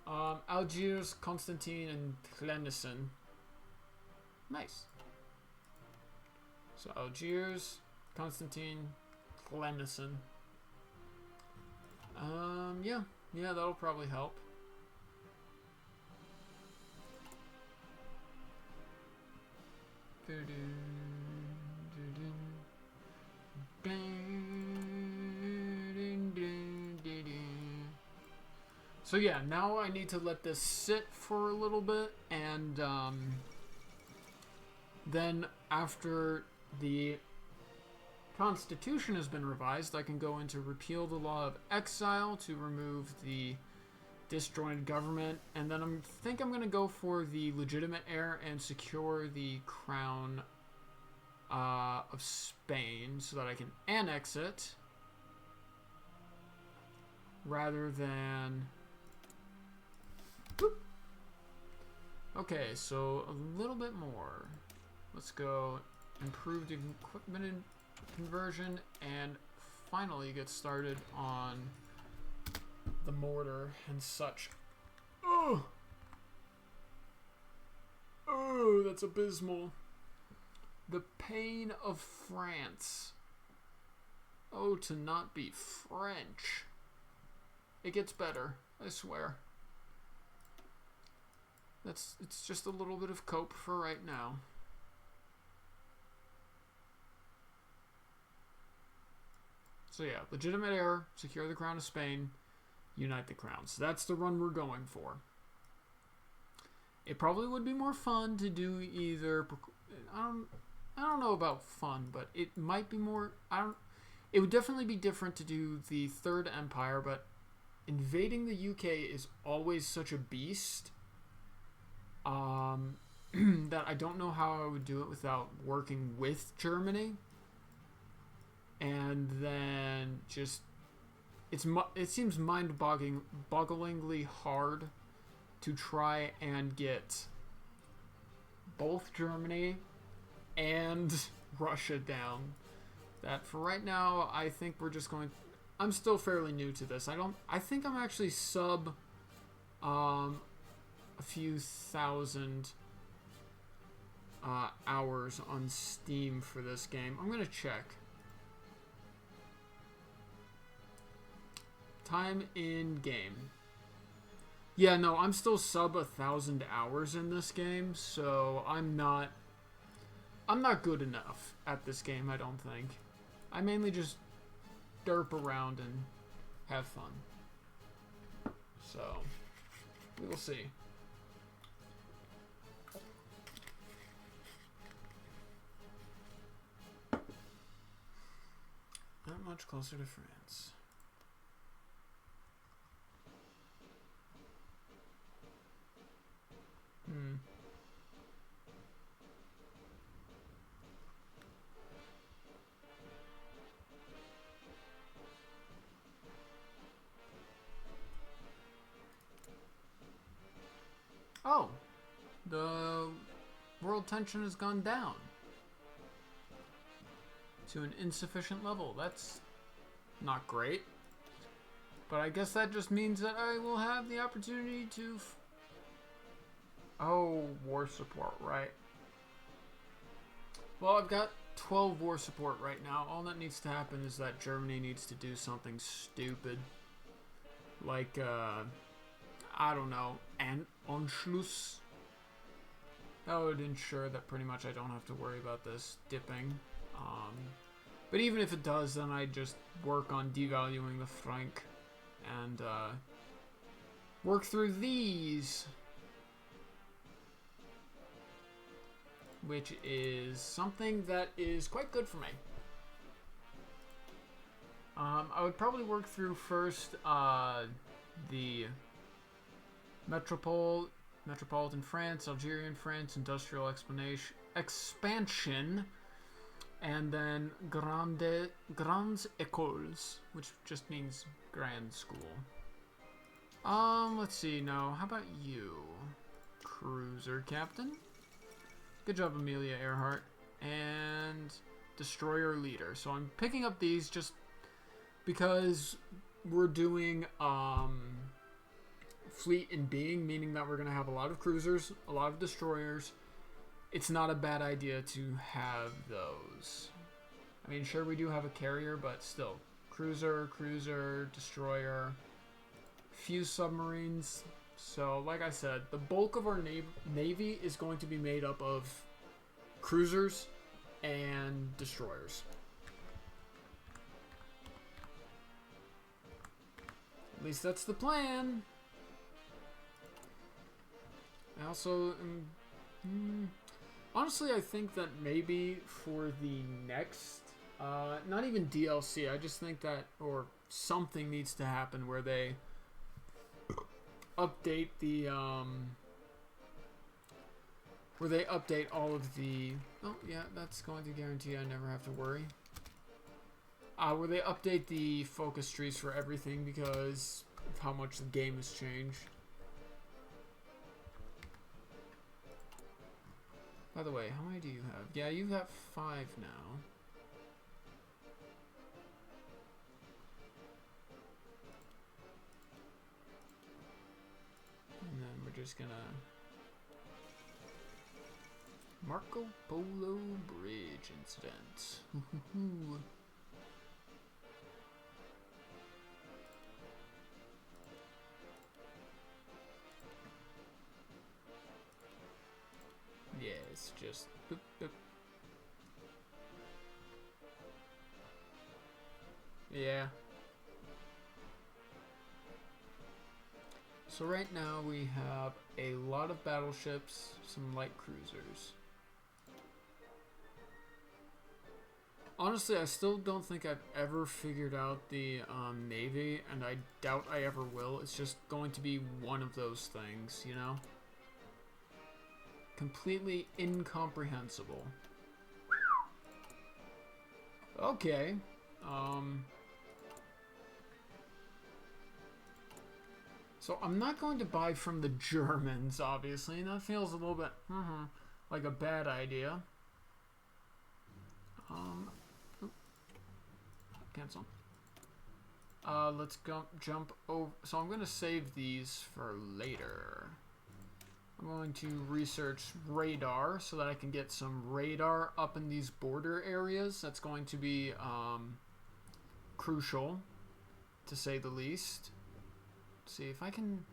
Algiers, Constantine, and Tlemcen. Nice. So Algiers, Constantine, Tlemcen. Yeah, that'll probably help. So yeah, now I need to let this sit for a little bit, and then after the Constitution has been revised, I can go into repeal the law of exile to remove the disjointed government, and then I think I'm going to go for the legitimate heir and secure the crown of Spain so that I can annex it rather than... Whoop. Okay, so a little bit more. Let's go improved equipment conversion and finally get started on the mortar and such. Oh, that's abysmal. The pain of France. Oh, to not be French. It gets better, I swear. It's just a little bit of cope for right now. So yeah, legitimate heir, secure the crown of Spain, unite the crowns. That's the run we're going for. It probably would be more fun to do either... I don't know about fun, but it might be more... It would definitely be different to do the Third Empire, but invading the UK is always such a beast that I don't know how I would do it without working with Germany. And then just... It seems mind-bogglingly hard to try and get both Germany and Russia down. That for right now, I think we're just going... I'm still fairly new to this. I think I'm actually sub a few thousand hours on Steam for this game. I'm gonna check. Time in game. Yeah, no, I'm still sub 1,000 hours in this game, so I'm not good enough at this game, I don't think. I mainly just derp around and have fun. So, we will see. Not much closer to France. Oh, the world tension has gone down to an insufficient level. That's not great. But I guess that just means that I will have the opportunity to... Oh, war support, right. Well, I've got 12 war support right now. All that needs to happen is that Germany needs to do something stupid. Like, I don't know, an Anschluss. That would ensure that pretty much I don't have to worry about this dipping. But even if it does, then I just work on devaluing the franc and work through these, which is something that is quite good for me. I would probably work through first the Metropolitan France, Algerian France, Industrial Expansion, and then Grandes Écoles, which just means grand school. Let's see now. How about you, Cruiser Captain? Good job, Amelia Earhart. And Destroyer Leader. So I'm picking up these just because we're doing fleet in being, meaning that we're going to have a lot of cruisers, a lot of destroyers. It's not a bad idea to have those. I mean, sure, we do have a carrier, but still. Cruiser, destroyer, few submarines. So, like I said, the bulk of our navy is going to be made up of cruisers and destroyers. At least that's the plan. I also honestly, I think that maybe for the next, not even DLC, I just think that, or something needs to happen where they update the, where they update all of the, oh yeah, that's going to guarantee I never have to worry. Where they update the focus trees for everything because of how much the game has changed. By the way, how many do you have? Yeah, you have 5 now. And then we're just gonna... Marco Polo Bridge incident. Yeah, it's just... Boop, boop. Yeah. So right now we have a lot of battleships, some light cruisers. Honestly, I still don't think I've ever figured out the Navy, and I doubt I ever will. It's just going to be one of those things, you know? Completely incomprehensible. Okay. So I'm not going to buy from the Germans, obviously, and that feels a little bit like a bad idea. Cancel. Let's jump over. So I'm going to save these for later. I'm going to research radar so that I can get some radar up in these border areas. That's going to be crucial, to say the least. Let's see if I can...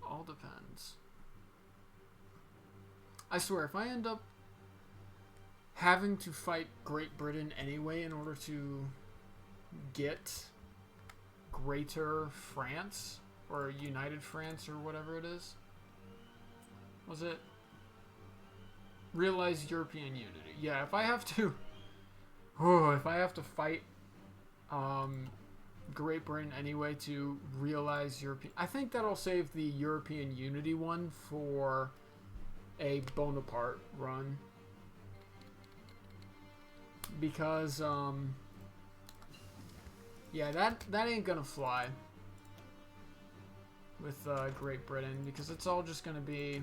All depends. I swear, if I end up having to fight Great Britain anyway in order to get Greater France... or United France, or whatever it is. Was it? Realize European unity. Yeah, if I have to... Oh, if I have to fight Great Britain anyway to realize European... I think that'll save the European unity one for a Bonaparte run. Because, yeah, that ain't gonna fly with Great Britain, because it's all just gonna be,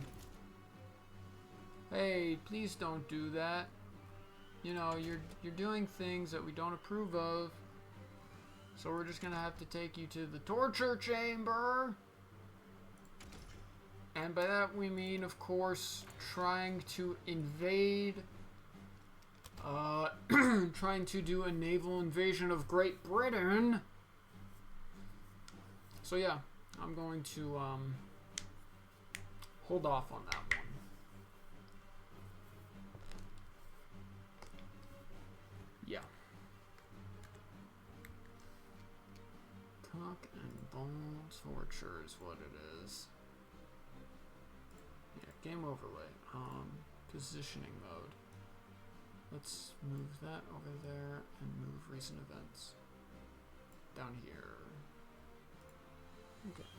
hey, please don't do that. You know, you're doing things that we don't approve of. So we're just gonna have to take you to the torture chamber. And by that we mean, of course, trying to invade, trying to do a naval invasion of Great Britain. So yeah. I'm going to hold off on that one. Yeah. Cock and ball torture is what it is. Yeah, game overlay. Positioning mode. Let's move that over there and move recent events down here. Okay.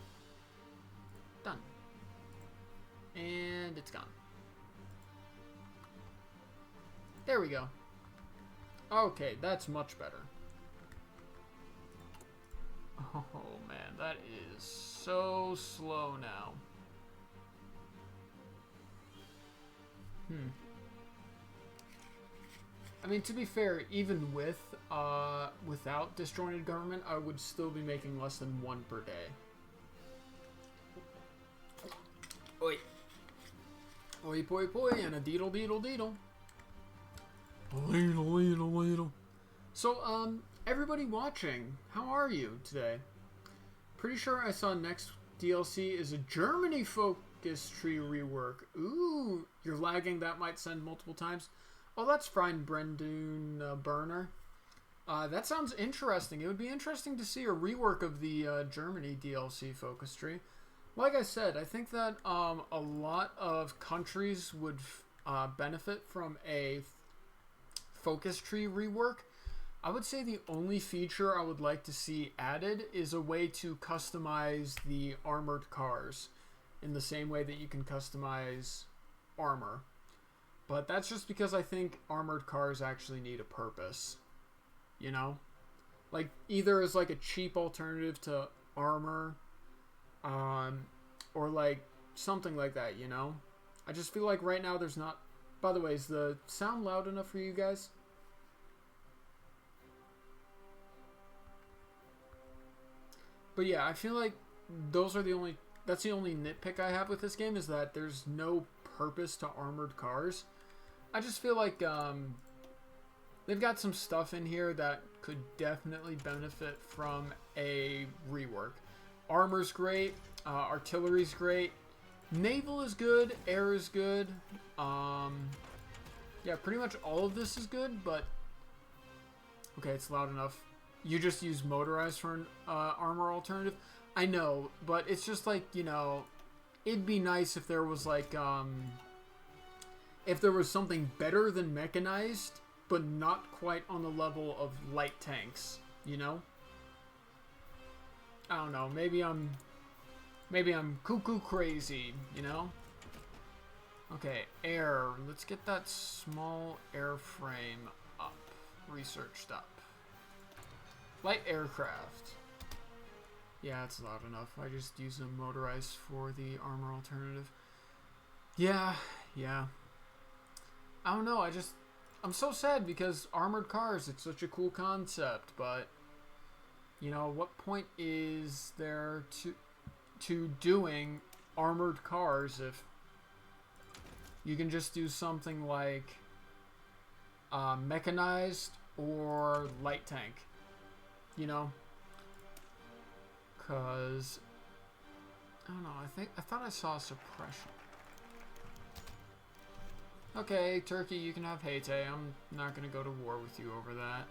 Done. And it's gone. There we go. Okay, that's much better. Oh man, that is so slow now. I mean, to be fair, even with without disjointed government, I would still be making less than 1 per day. Oi. Oi, poi, poi, and a deedle, deedle, deedle. Deedle, deedle, deedle. So, everybody watching, how are you today? Pretty sure I saw next DLC is a Germany focus tree rework. Ooh, you're lagging. That might send multiple times. Oh, that's fine, Brendan Burner. That sounds interesting. It would be interesting to see a rework of the Germany DLC focus tree. Like I said, I think that a lot of countries would benefit from a focus tree rework. I would say the only feature I would like to see added is a way to customize the armored cars in the same way that you can customize armor. But that's just because I think armored cars actually need a purpose. You know? Like, either as like a cheap alternative to armor, or like something like that, you know? I just feel like right now there's not... By the way, is the sound loud enough for you guys? But yeah, I feel like that's the only nitpick I have with this game, is that there's no purpose to armored cars. I just feel like they've got some stuff in here that could definitely benefit from a rework. Armor's great, artillery's great, naval is good, air is good. Yeah, pretty much all of this is good, but okay, it's loud enough. You just use motorized for an armor alternative. I know, but it's just like, you know, it'd be nice if there was like, if there was something better than mechanized, but not quite on the level of light tanks, you know? I don't know, maybe I'm cuckoo crazy, you know? Okay, air. Let's get that small airframe up, researched up. Light aircraft. Yeah, it's loud enough. I just use a motorized for the armor alternative. Yeah. I don't know, I'm so sad because armored cars, it's such a cool concept, but, you know, what point is there to doing armored cars if you can just do something like mechanized or light tank? You know, cause I don't know. I thought I saw suppression. Okay, Turkey, you can have Haiti. I'm not gonna go to war with you over that.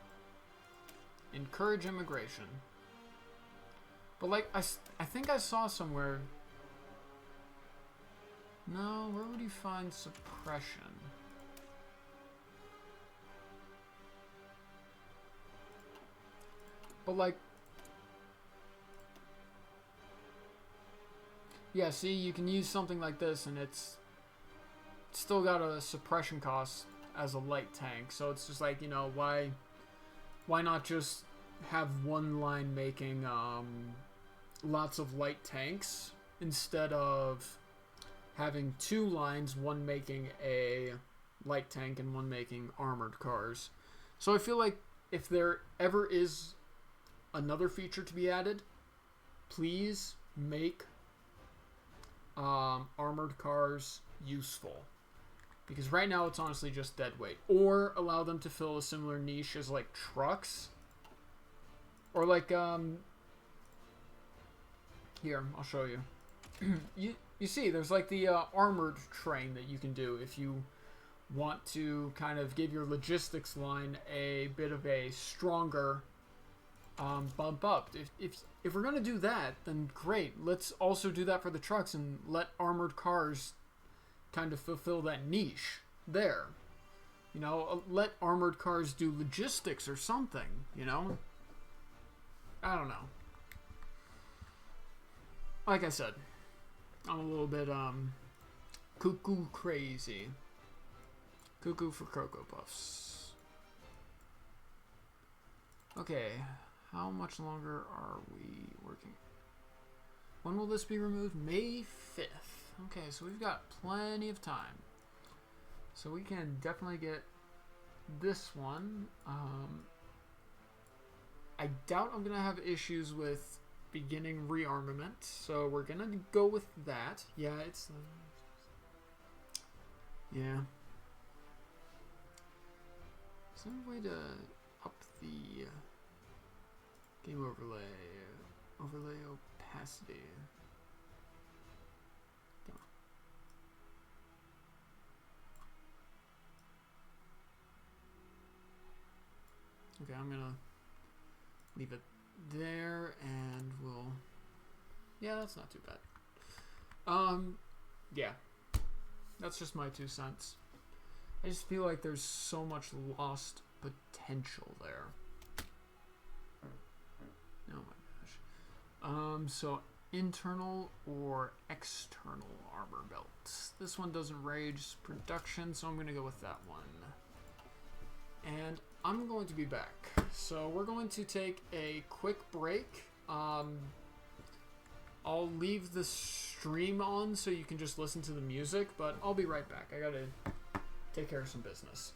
Encourage immigration. But like, I think I saw somewhere. No, where would you find suppression? But like, yeah, see, you can use something like this and it's still got a suppression cost as a light tank. So it's just like, you know, why not just have one line making lots of light tanks instead of having 2 lines, one making a light tank and one making armored cars. So I feel like if there ever is another feature to be added, please make armored cars useful, because right now it's honestly just dead weight. Or allow them to fill a similar niche as like trucks, or like here, I'll show you. you see there's like the armored train that you can do if you want to kind of give your logistics line a bit of a stronger bump up. If we're gonna do that, then great. Let's also do that for the trucks and let armored cars kind of fulfill that niche there. You know, let armored cars do logistics or something. You know, I don't know. Like I said, I'm a little bit cuckoo crazy. Cuckoo for Cocoa Puffs. Okay. How much longer are we working? When will this be removed? May 5th. Okay, so we've got plenty of time. So we can definitely get this one. I doubt I'm gonna have issues with beginning rearmament, so we're gonna go with that. Yeah, it's yeah. Is there a way to up the game overlay opacity? Okay, I'm gonna leave it there, and we'll. Yeah, that's not too bad. Yeah, that's just my 2 cents. I just feel like there's so much lost potential there. Oh my gosh. So internal or external armor belts. This one doesn't rage production, so I'm gonna go with that one. And I'm going to be back. So we're going to take a quick break. I'll leave the stream on so you can just listen to the music, but I'll be right back. I gotta take care of some business.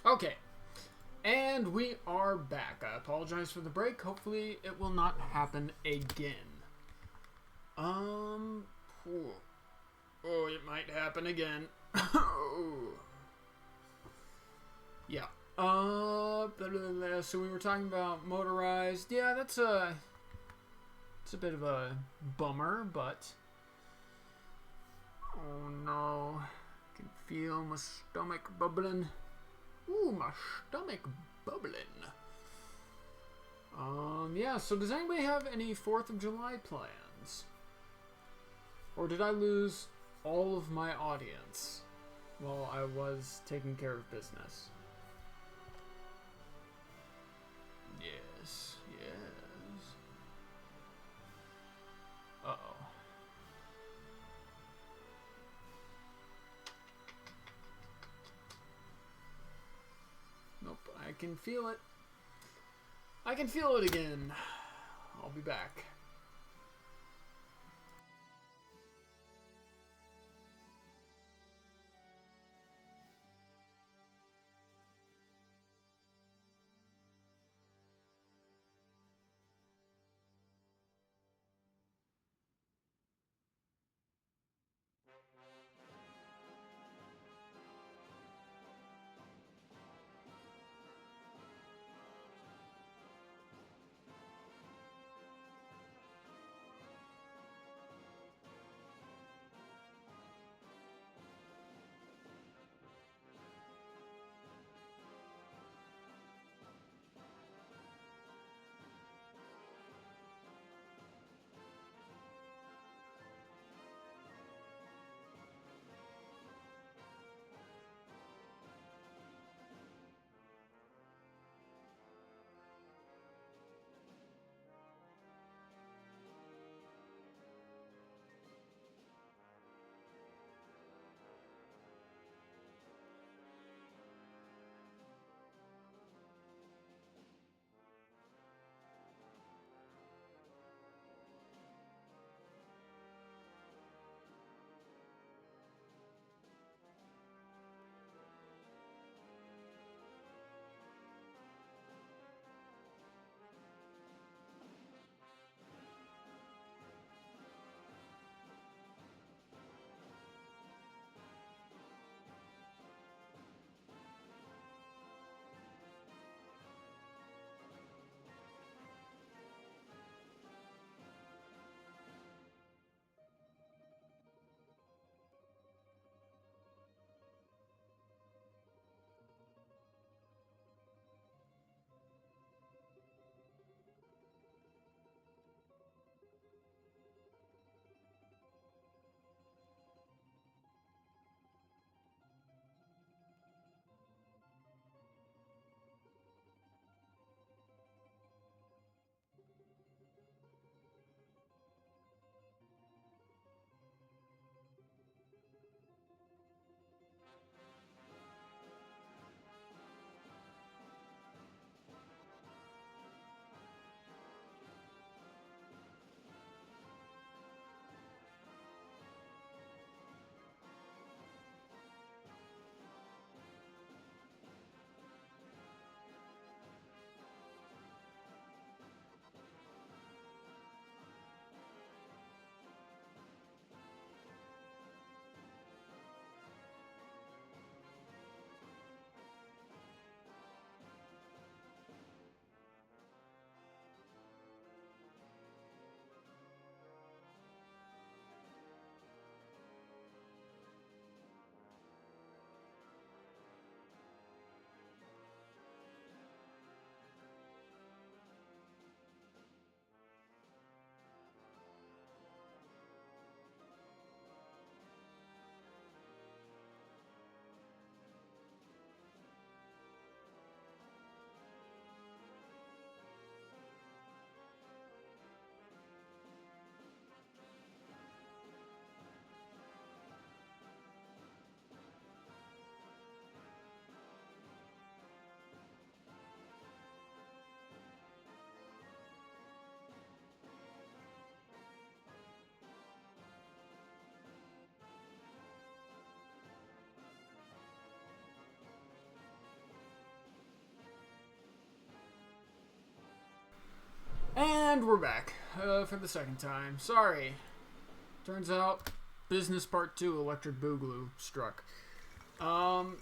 Okay. And we are back. I apologize for the break. Hopefully it will not happen again. Oh, it might happen again. Yeah. So we were talking about motorized. Yeah, it's a bit of a bummer, but oh no, I can feel my stomach bubbling. Ooh, my stomach bubbling. Yeah, so does anybody have any 4th of July plans? Or did I lose all of my audience while I was taking care of business? Yes, yes. Uh-oh. Nope, I can feel it. I can feel it again. I'll be back. And we're back for the second time. Sorry. Turns out, business part 2, electric boogaloo struck. Oh,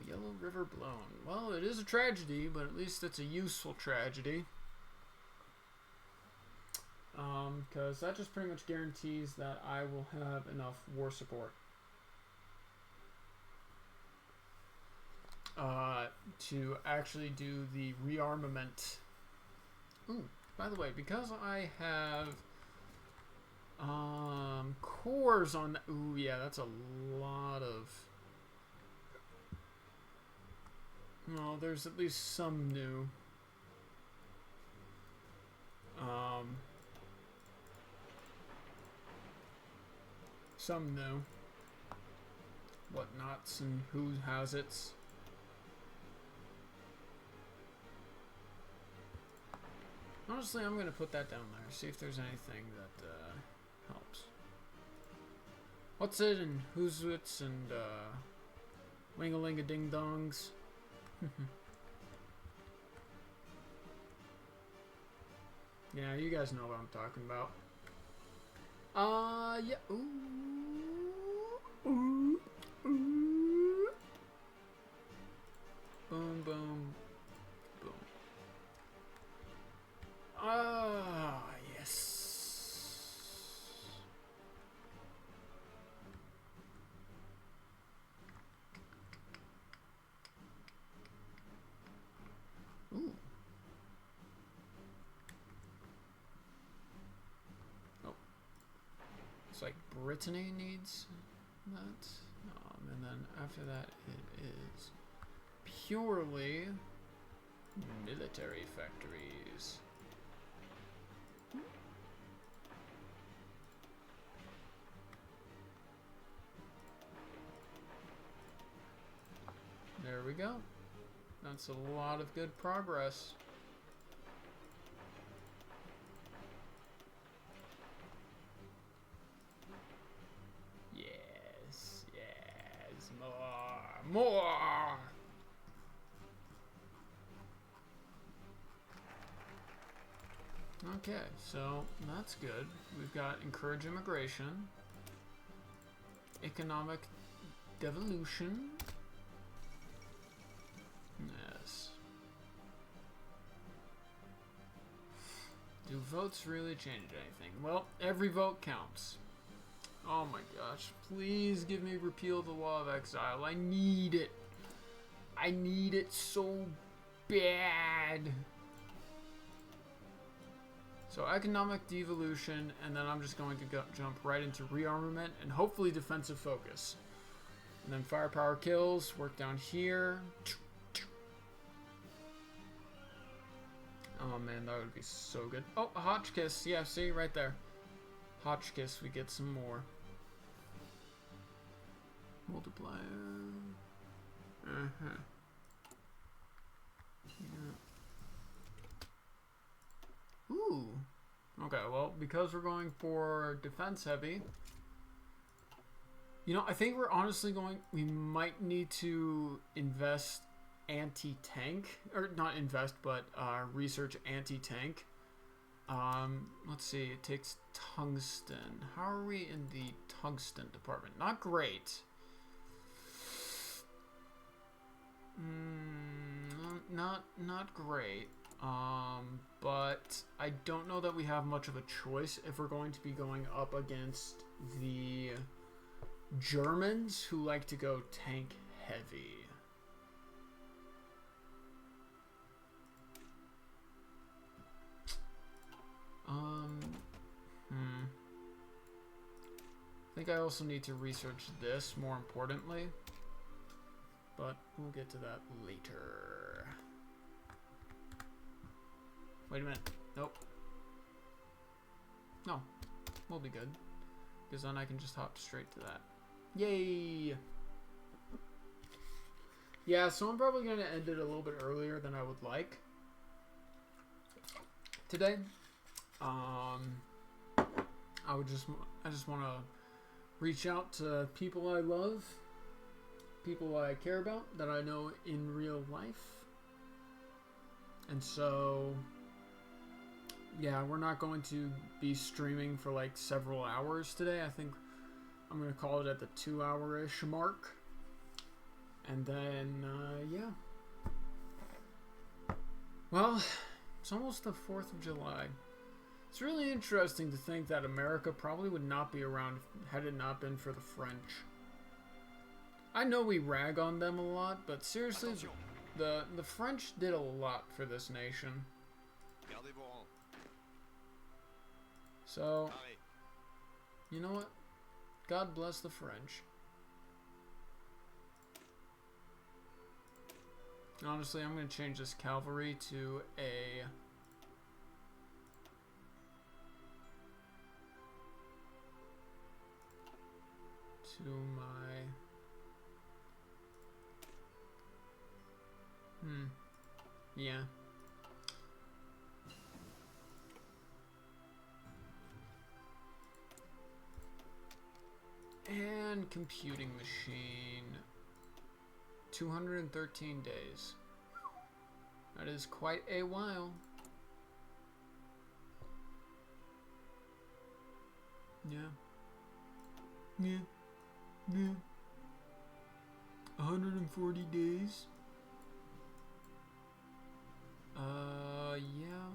Yellow River blown. Well, it is a tragedy, but at least it's a useful tragedy. Because that just pretty much guarantees that I will have enough war support. To actually do the rearmament. Ooh, by the way, because I have cores on. Ooh, yeah, that's a lot of. Well, there's at least some new. Some new. Whatnots and who has its. Honestly, I'm going to put that down there. See if there's anything that helps. What's it and who's it's and wing-a-ling-a-ding-dongs. Yeah, you guys know what I'm talking about. Yeah. Ooh. Boom, boom. Ah, yes. Ooh. Oh. It's like Brittany needs that. And then after that, it is purely military factories. There we go. That's a lot of good progress. Yes, yes, more. Okay, so that's good. We've got encourage immigration, economic devolution. Yes. Do votes really change anything? Well, every vote counts. Oh my gosh. Please give me repeal the law of exile. I need it. I need it so bad. So economic devolution, and then I'm just going to jump right into rearmament and hopefully defensive focus. And then firepower kills, work down here. Oh man, that would be so good. Oh, a Hotchkiss. Yeah, see, right there. Hotchkiss, we get some more. Multiplier. Yeah. Ooh. Okay, well, because we're going for defense heavy, you know, I think we're honestly we might need to invest anti-tank, or not invest, but research anti-tank. Let's see, it takes tungsten. How are we in the tungsten department? Not great. Not great. But I don't know that we have much of a choice if we're going to be going up against the Germans who like to go tank heavy. I think I also need to research this more importantly, but we'll get to that later. Wait a minute. Nope. No. We'll be good. Because then I can just hop straight to that. Yay! Yeah, so I'm probably going to end it a little bit earlier than I would like today. I just want to reach out to people I love, people I care about, that I know in real life. And so, Yeah, we're not going to be streaming for like several hours today. I think I'm going to call it at the 2-hour-ish mark. And then, yeah. Well, it's almost the 4th of July. It's really interesting to think that America probably would not be around had it not been for the French. I know we rag on them a lot, but seriously, the French did a lot for this nation. Gardez vos rangs. So, Paré. you know what? God bless the French. Honestly, I'm going to change this cavalry to a... to my... Yeah. And computing machine. 213 days. That is quite a while. Yeah. Yeah. Yeah. 140 days. Yeah.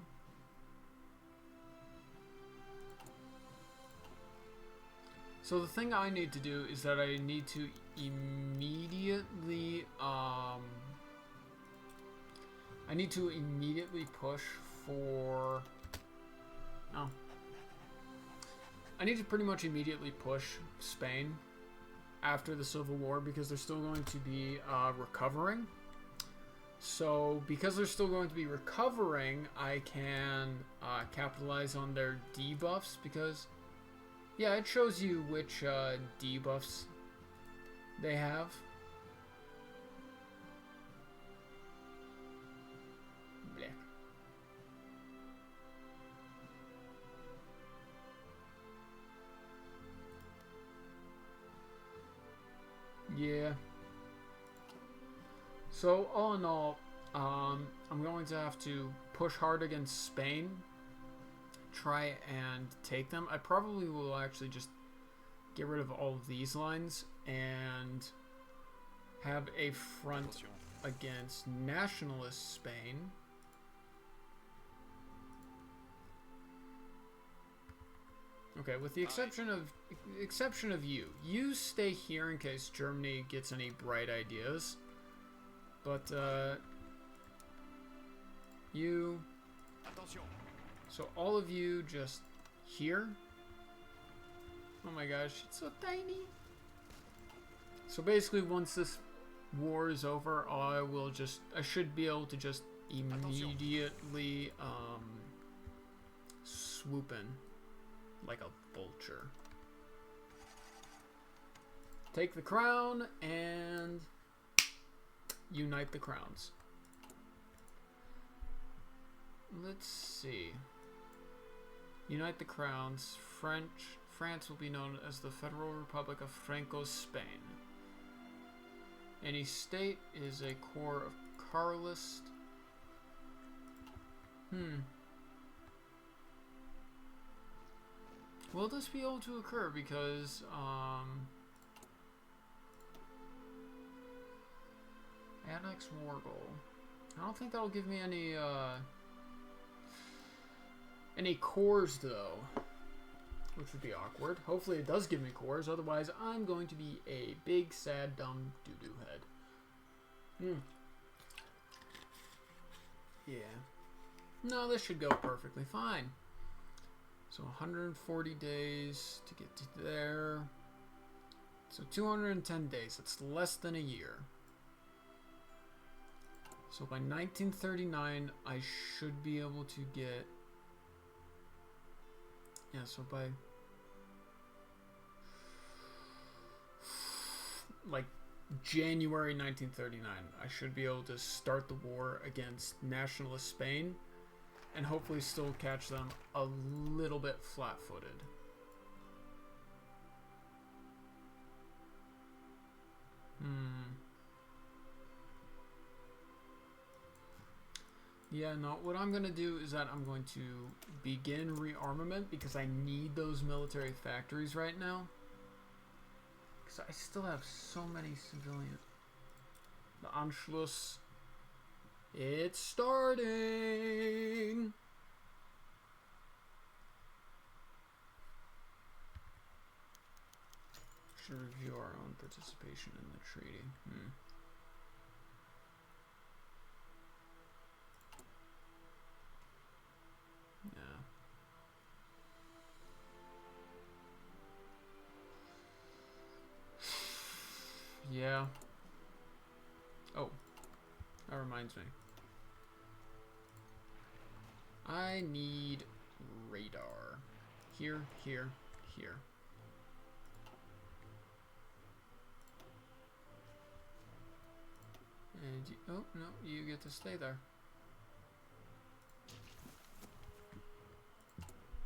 So the thing I need to do is that I need to immediately, I need to immediately push for... Oh. I need to pretty much immediately push Spain after the Civil War because they're still going to be recovering. So because they're still going to be recovering, I can capitalize on their debuffs because, yeah, it shows you which debuffs they have. Blech. Yeah. So, all in all, I'm going to have to push hard against Spain, try and take them. I probably will actually just get rid of all of these lines and have a front against nationalist Spain. Okay, with the exception of you. You stay here in case Germany gets any bright ideas. But, you... Attention. So all of you just here. Oh my gosh, it's so tiny. So basically once this war is over, I should be able to just immediately, swoop in. Like a vulture. Take the crown and... unite the crowns. Let's see. Unite the crowns. France will be known as the Federal Republic of Franco-Spain. Any state is a core of Carlist. Will this be able to occur? Because, annex war goal. I don't think that'll give me any cores though, which would be awkward. Hopefully it does give me cores, otherwise I'm going to be a big sad dumb doo-doo head. Yeah. No, this should go perfectly fine. So 140 days to get to there. So 210 days. It's less than a year. So by 1939, I should be able to get... Yeah, so by... like January 1939, I should be able to start the war against nationalist Spain and hopefully still catch them a little bit flat-footed. Yeah, no, what I'm going to do is that I'm going to begin rearmament because I need those military factories right now. Because I still have so many civilians. The Anschluss. It's starting! Should review our own participation in the treaty. Yeah. Yeah. Oh, that reminds me. I need radar. Here, here, here. And you, oh, no, you get to stay there.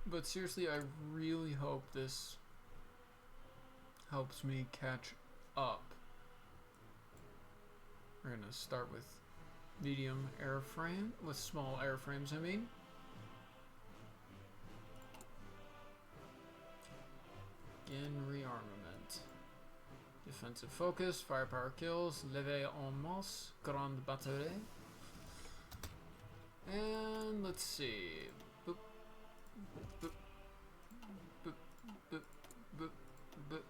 But seriously, I really hope this helps me catch up. We're gonna start with medium airframe, with small airframes, I mean. Again, rearmament. Defensive focus, firepower kills, levée en masse, grande batterie. And let's see. Boop, boop, boop, boop, boop, boop.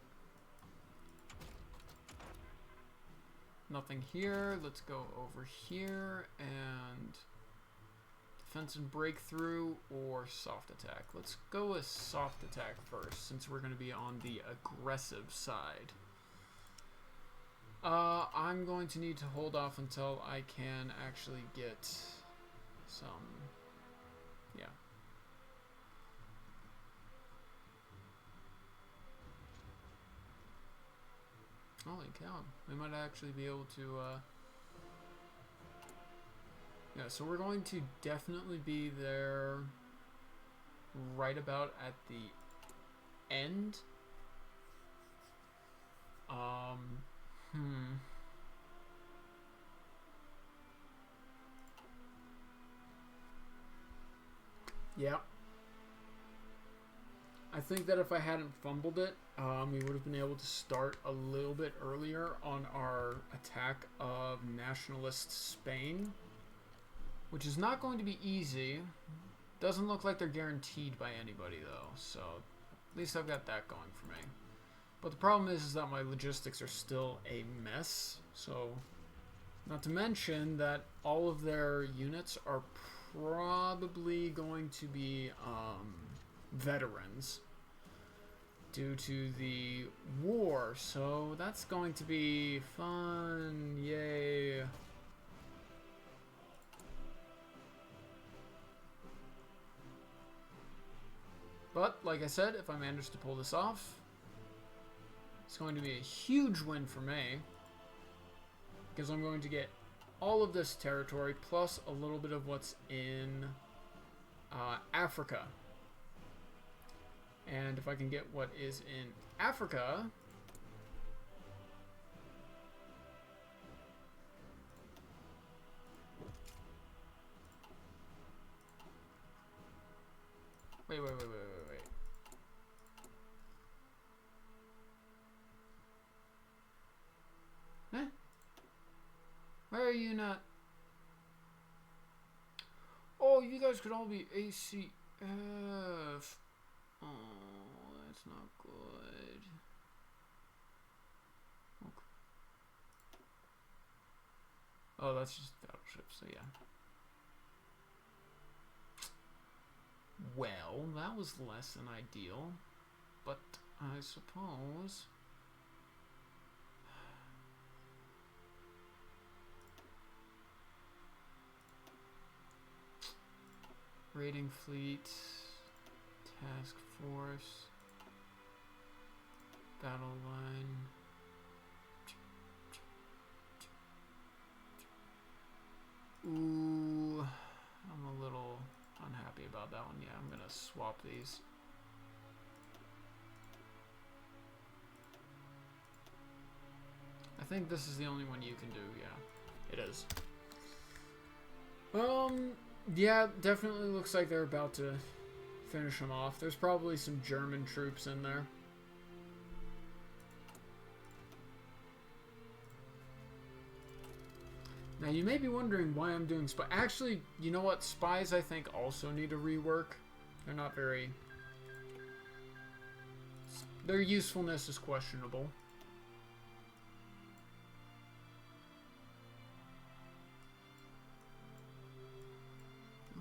Nothing here. Let's go over here and defense and breakthrough or soft attack. Let's go with soft attack first since we're going to be on the aggressive side. I'm going to need to hold off until I can actually get some, yeah. Holy cow, we might actually be able to, yeah, so we're going to definitely be there right about at the end. Yeah. I think that if I hadn't fumbled it, we would have been able to start a little bit earlier on our attack of nationalist Spain, which is not going to be easy. Doesn't look like they're guaranteed by anybody, though, so at least I've got that going for me. But the problem is that my logistics are still a mess, so not to mention that all of their units are probably going to be veterans due to the war, so that's going to be fun. Yay. But like I said, if I manage to pull this off, it's going to be a huge win for me because I'm going to get all of this territory plus a little bit of what's in Africa. And if I can get what is in Africa, wait. Huh? Why are you not? Oh, you guys could all be ACF. Oh, that's not good. Okay. Oh, that's just battleships, so yeah. Well, that was less than ideal, but I suppose... Raiding fleet, task force, battle line. Ooh, I'm a little unhappy about that one. Yeah, I'm gonna swap these. I think this is the only one you can do, yeah. It is. Yeah, definitely looks like they're about to finish them off. There's probably some German troops in there. Now, you may be wondering why I'm doing spy. Actually, you know what? Spies, I think, also need a rework. They're not very... Their usefulness is questionable.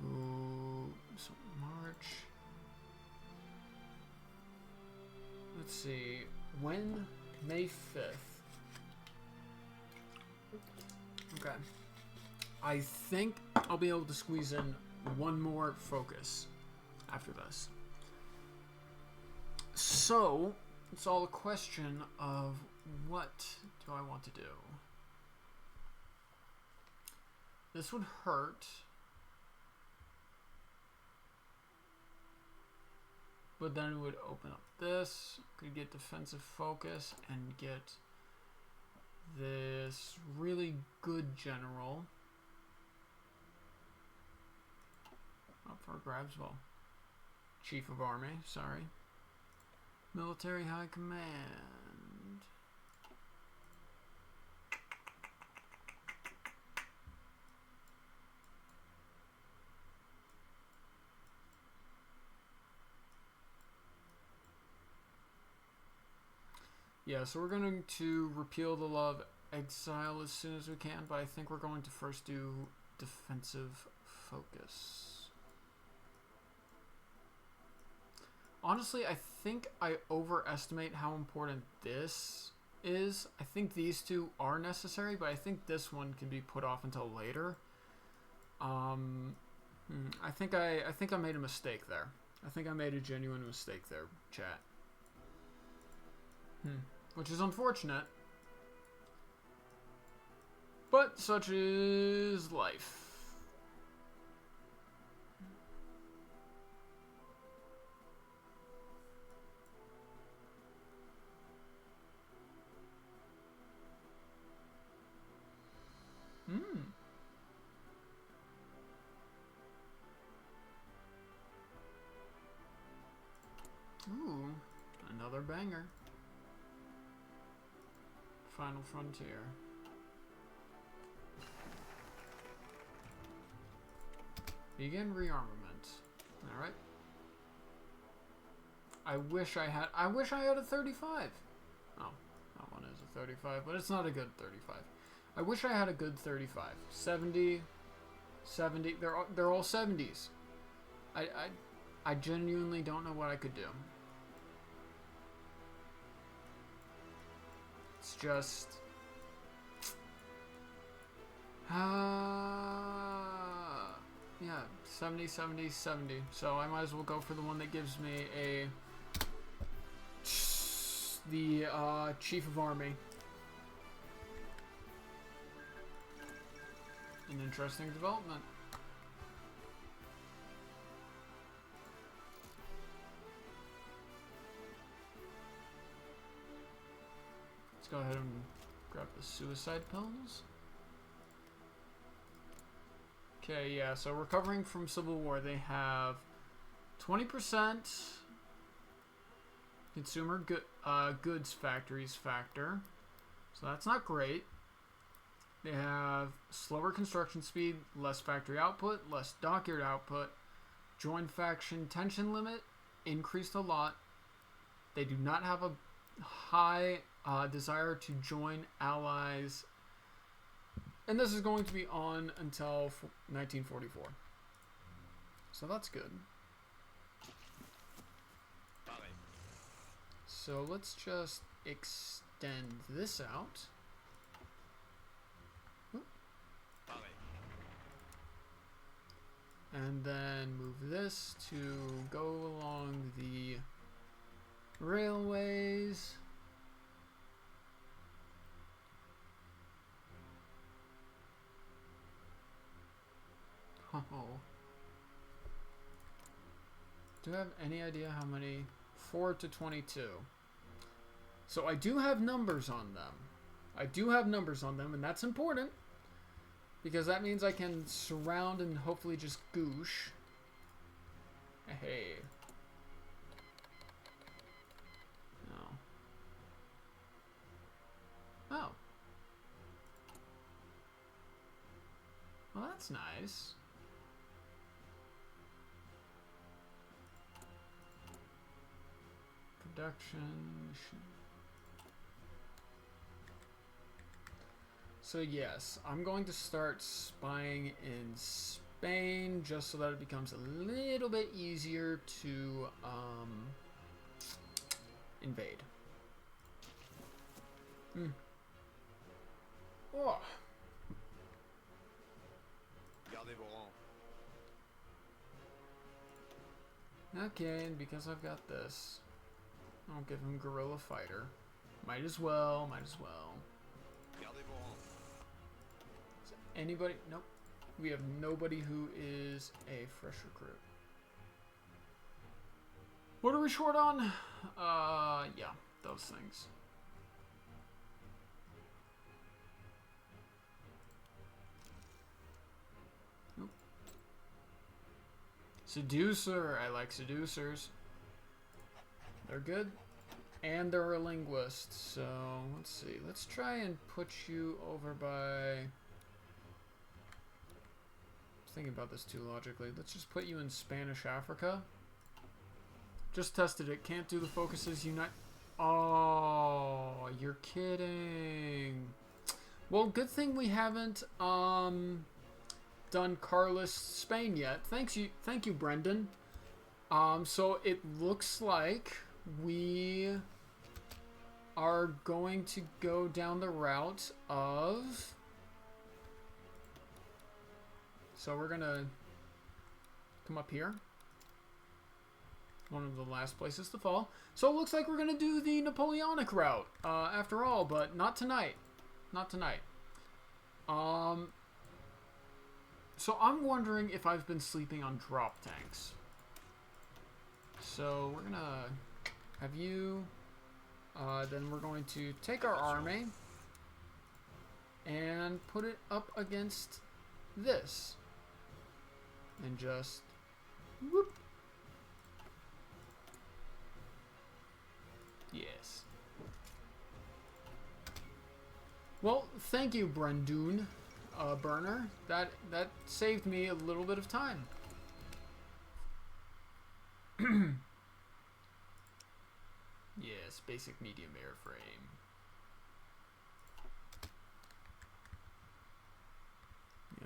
Ooh, so March. Let's see. When? May 5th. Okay. I think I'll be able to squeeze in one more focus after this. So, it's all a question of what do I want to do? This would hurt. But then it would open up this. Could get defensive focus and get this really good general. Up for grabs, well. Chief of Army, sorry. Military High Command. Yeah, so we're going to repeal the law of exile as soon as we can, but I think we're going to first do defensive focus. Honestly, I think I overestimate how important this is. I think these two are necessary, but I think this one can be put off until later. I think I made a mistake there. I think I made a genuine mistake there, chat. Which is unfortunate. But such is life. Ooh, another banger. Final Frontier. Begin rearmament. Alright. I wish I had a 35. Oh, that one is a 35, but it's not a good 35. I wish I had a good 35. 70, 70, they're all 70s. I genuinely don't know what I could do. It's just... yeah, 70, 70, 70. So I might as well go for the one that gives me the Chief of Army. An interesting development. Let's go ahead and grab the suicide pills. Okay, yeah, so recovering from Civil War, they have 20% consumer goods factories factor. So that's not great. They have slower construction speed, less factory output, less dockyard output. Joint faction tension limit increased a lot. They do not have a high desire to join allies. And this is going to be on until 1944. So that's good. So let's just extend this out. And then move this to go along the railways. Oh. Do I have any idea how many? 4 to 22. So I do have numbers on them. And that's important. Because that means I can surround and hopefully just goosh. Hey. No. Oh. Well, that's nice. Production. So yes, I'm going to start spying in Spain just so that it becomes a little bit easier to invade. Oh. Gardez vos rangs. Okay, and because I've got this, I'll give him Guerrilla Fighter. Might as well, might as well. Gardez vos rangs. Anybody? Nope. We have nobody who is a fresh recruit. What are we short on? Yeah, those things. Nope. Seducer. I like seducers. They're good. And they're a linguist. So, let's see. Let's try and put you over by... Thinking about this too logically. Let's just put you in Spanish Africa. Just tested it. Can't do the focuses unite. Oh, you're kidding. Well, good thing we haven't done Carlos Spain yet. Thank you, Brendan. So it looks like we are going to go down the route of. So we're gonna come up here. One of the last places to fall. So it looks like we're gonna do the Napoleonic route after all, but not tonight. Not tonight. So I'm wondering if I've been sleeping on drop tanks. So we're gonna have you. Then we're going to take our army and put it up against this. And just whoop. Yes. Well, thank you, Brendoon, Burner. That saved me a little bit of time. Yes, basic medium airframe.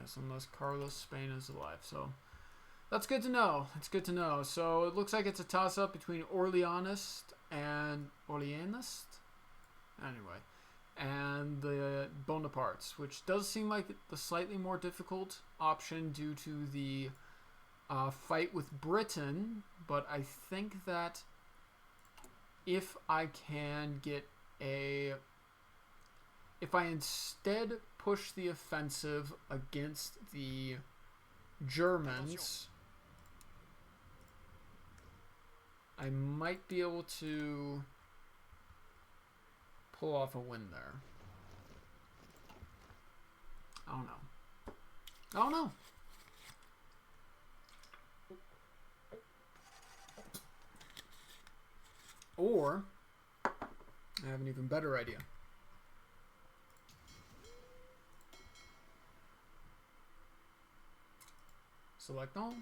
Yes, unless Carlos Spain is alive. So that's good to know. It's good to know. So it looks like it's a toss-up between Orleanist and Orleanist. Anyway, and the Bonapartes, which does seem like the slightly more difficult option due to the fight with Britain. But I think that if I can get a... If I instead push the offensive against the Germans, I might be able to pull off a win there. I don't know. I don't know. Or, I have an even better idea. Select all.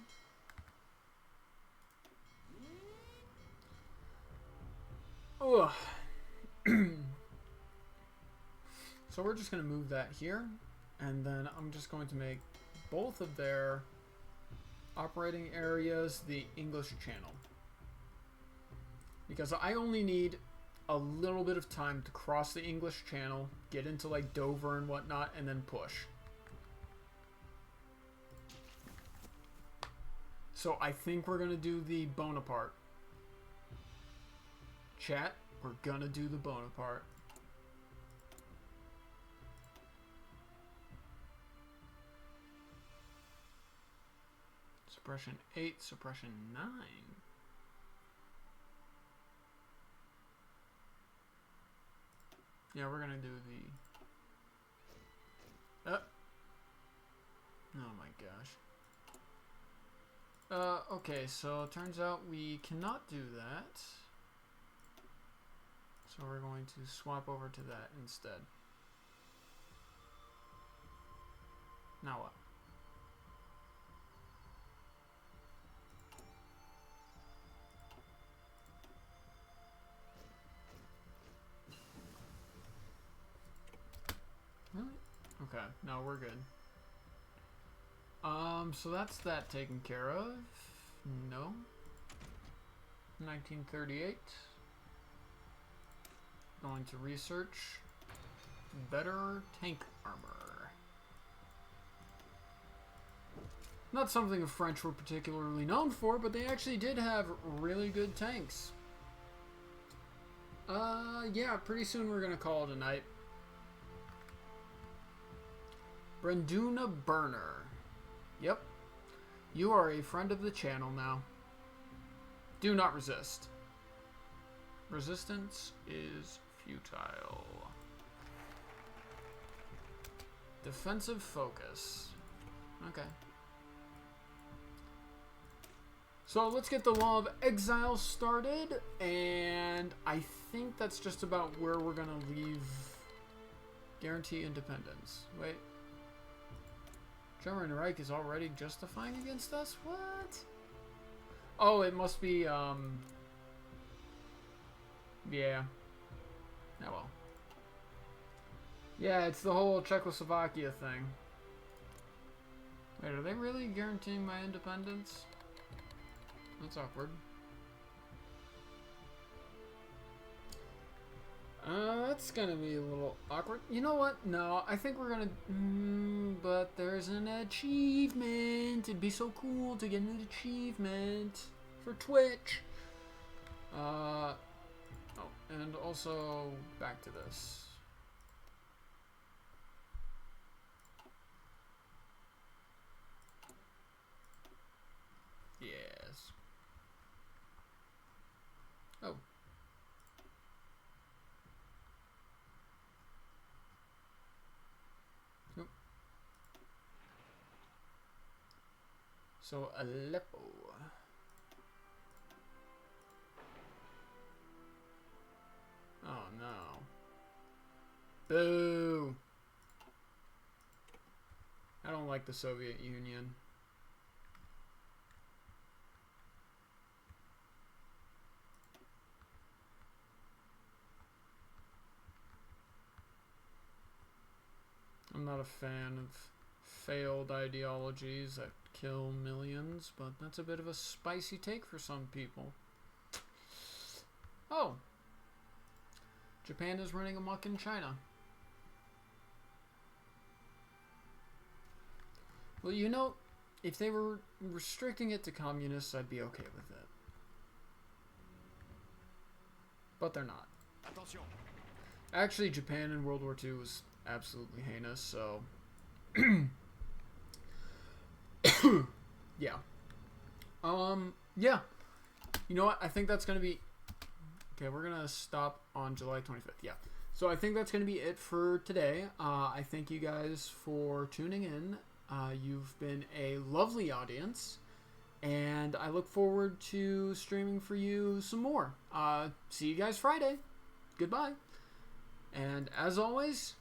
Ugh. So we're just going to move that here. And then I'm just going to make both of their operating areas the English Channel. Because I only need a little bit of time to cross the English Channel, get into like Dover and whatnot, and then push. So I think we're going to do the Bonaparte. Chat, we're going to do the Bonaparte. Suppression 8, suppression 9. Yeah, we're going to do the... Oh my gosh. Okay, so it turns out we cannot do that. So we're going to swap over to that instead. Now what? Really? Okay, no, we're good. So that's that taken care of. No. 1938. Going to research better tank armor. Not something the French were particularly known for, but they actually did have really good tanks. Yeah, pretty soon we're gonna call it a night. Branduna Burner. Yep. You are a friend of the channel now. Do not resist. Resistance is futile. Defensive focus. Okay. So let's get the Law of Exile started, and I think that's just about where we're gonna leave Guarantee Independence. Wait. German Reich is already justifying against us? What? Oh, it must be, yeah. Oh well. Yeah, it's the whole Czechoslovakia thing. Wait, are they really guaranteeing my independence? That's awkward. That's gonna be a little awkward. You know what? No, I think we're gonna... but there's an achievement. It'd be so cool to get an achievement for Twitch. Oh, and also back to this. Yes. Oh. So, Aleppo. Oh, no. Boo! I don't like the Soviet Union. I'm not a fan of failed ideologies that kill millions, but that's a bit of a spicy take for some people. Oh. Japan is running amok in China. Well, you know, if they were restricting it to communists, I'd be okay with it. But they're not. Attention. Actually, Japan in World War II was absolutely heinous, so... yeah. Yeah. You know what? I think that's going to be... Okay, we're going to stop on July 25th. Yeah. So I think that's going to be it for today. I thank you guys for tuning in. You've been a lovely audience. And I look forward to streaming for you some more. See you guys Friday. Goodbye. And as always,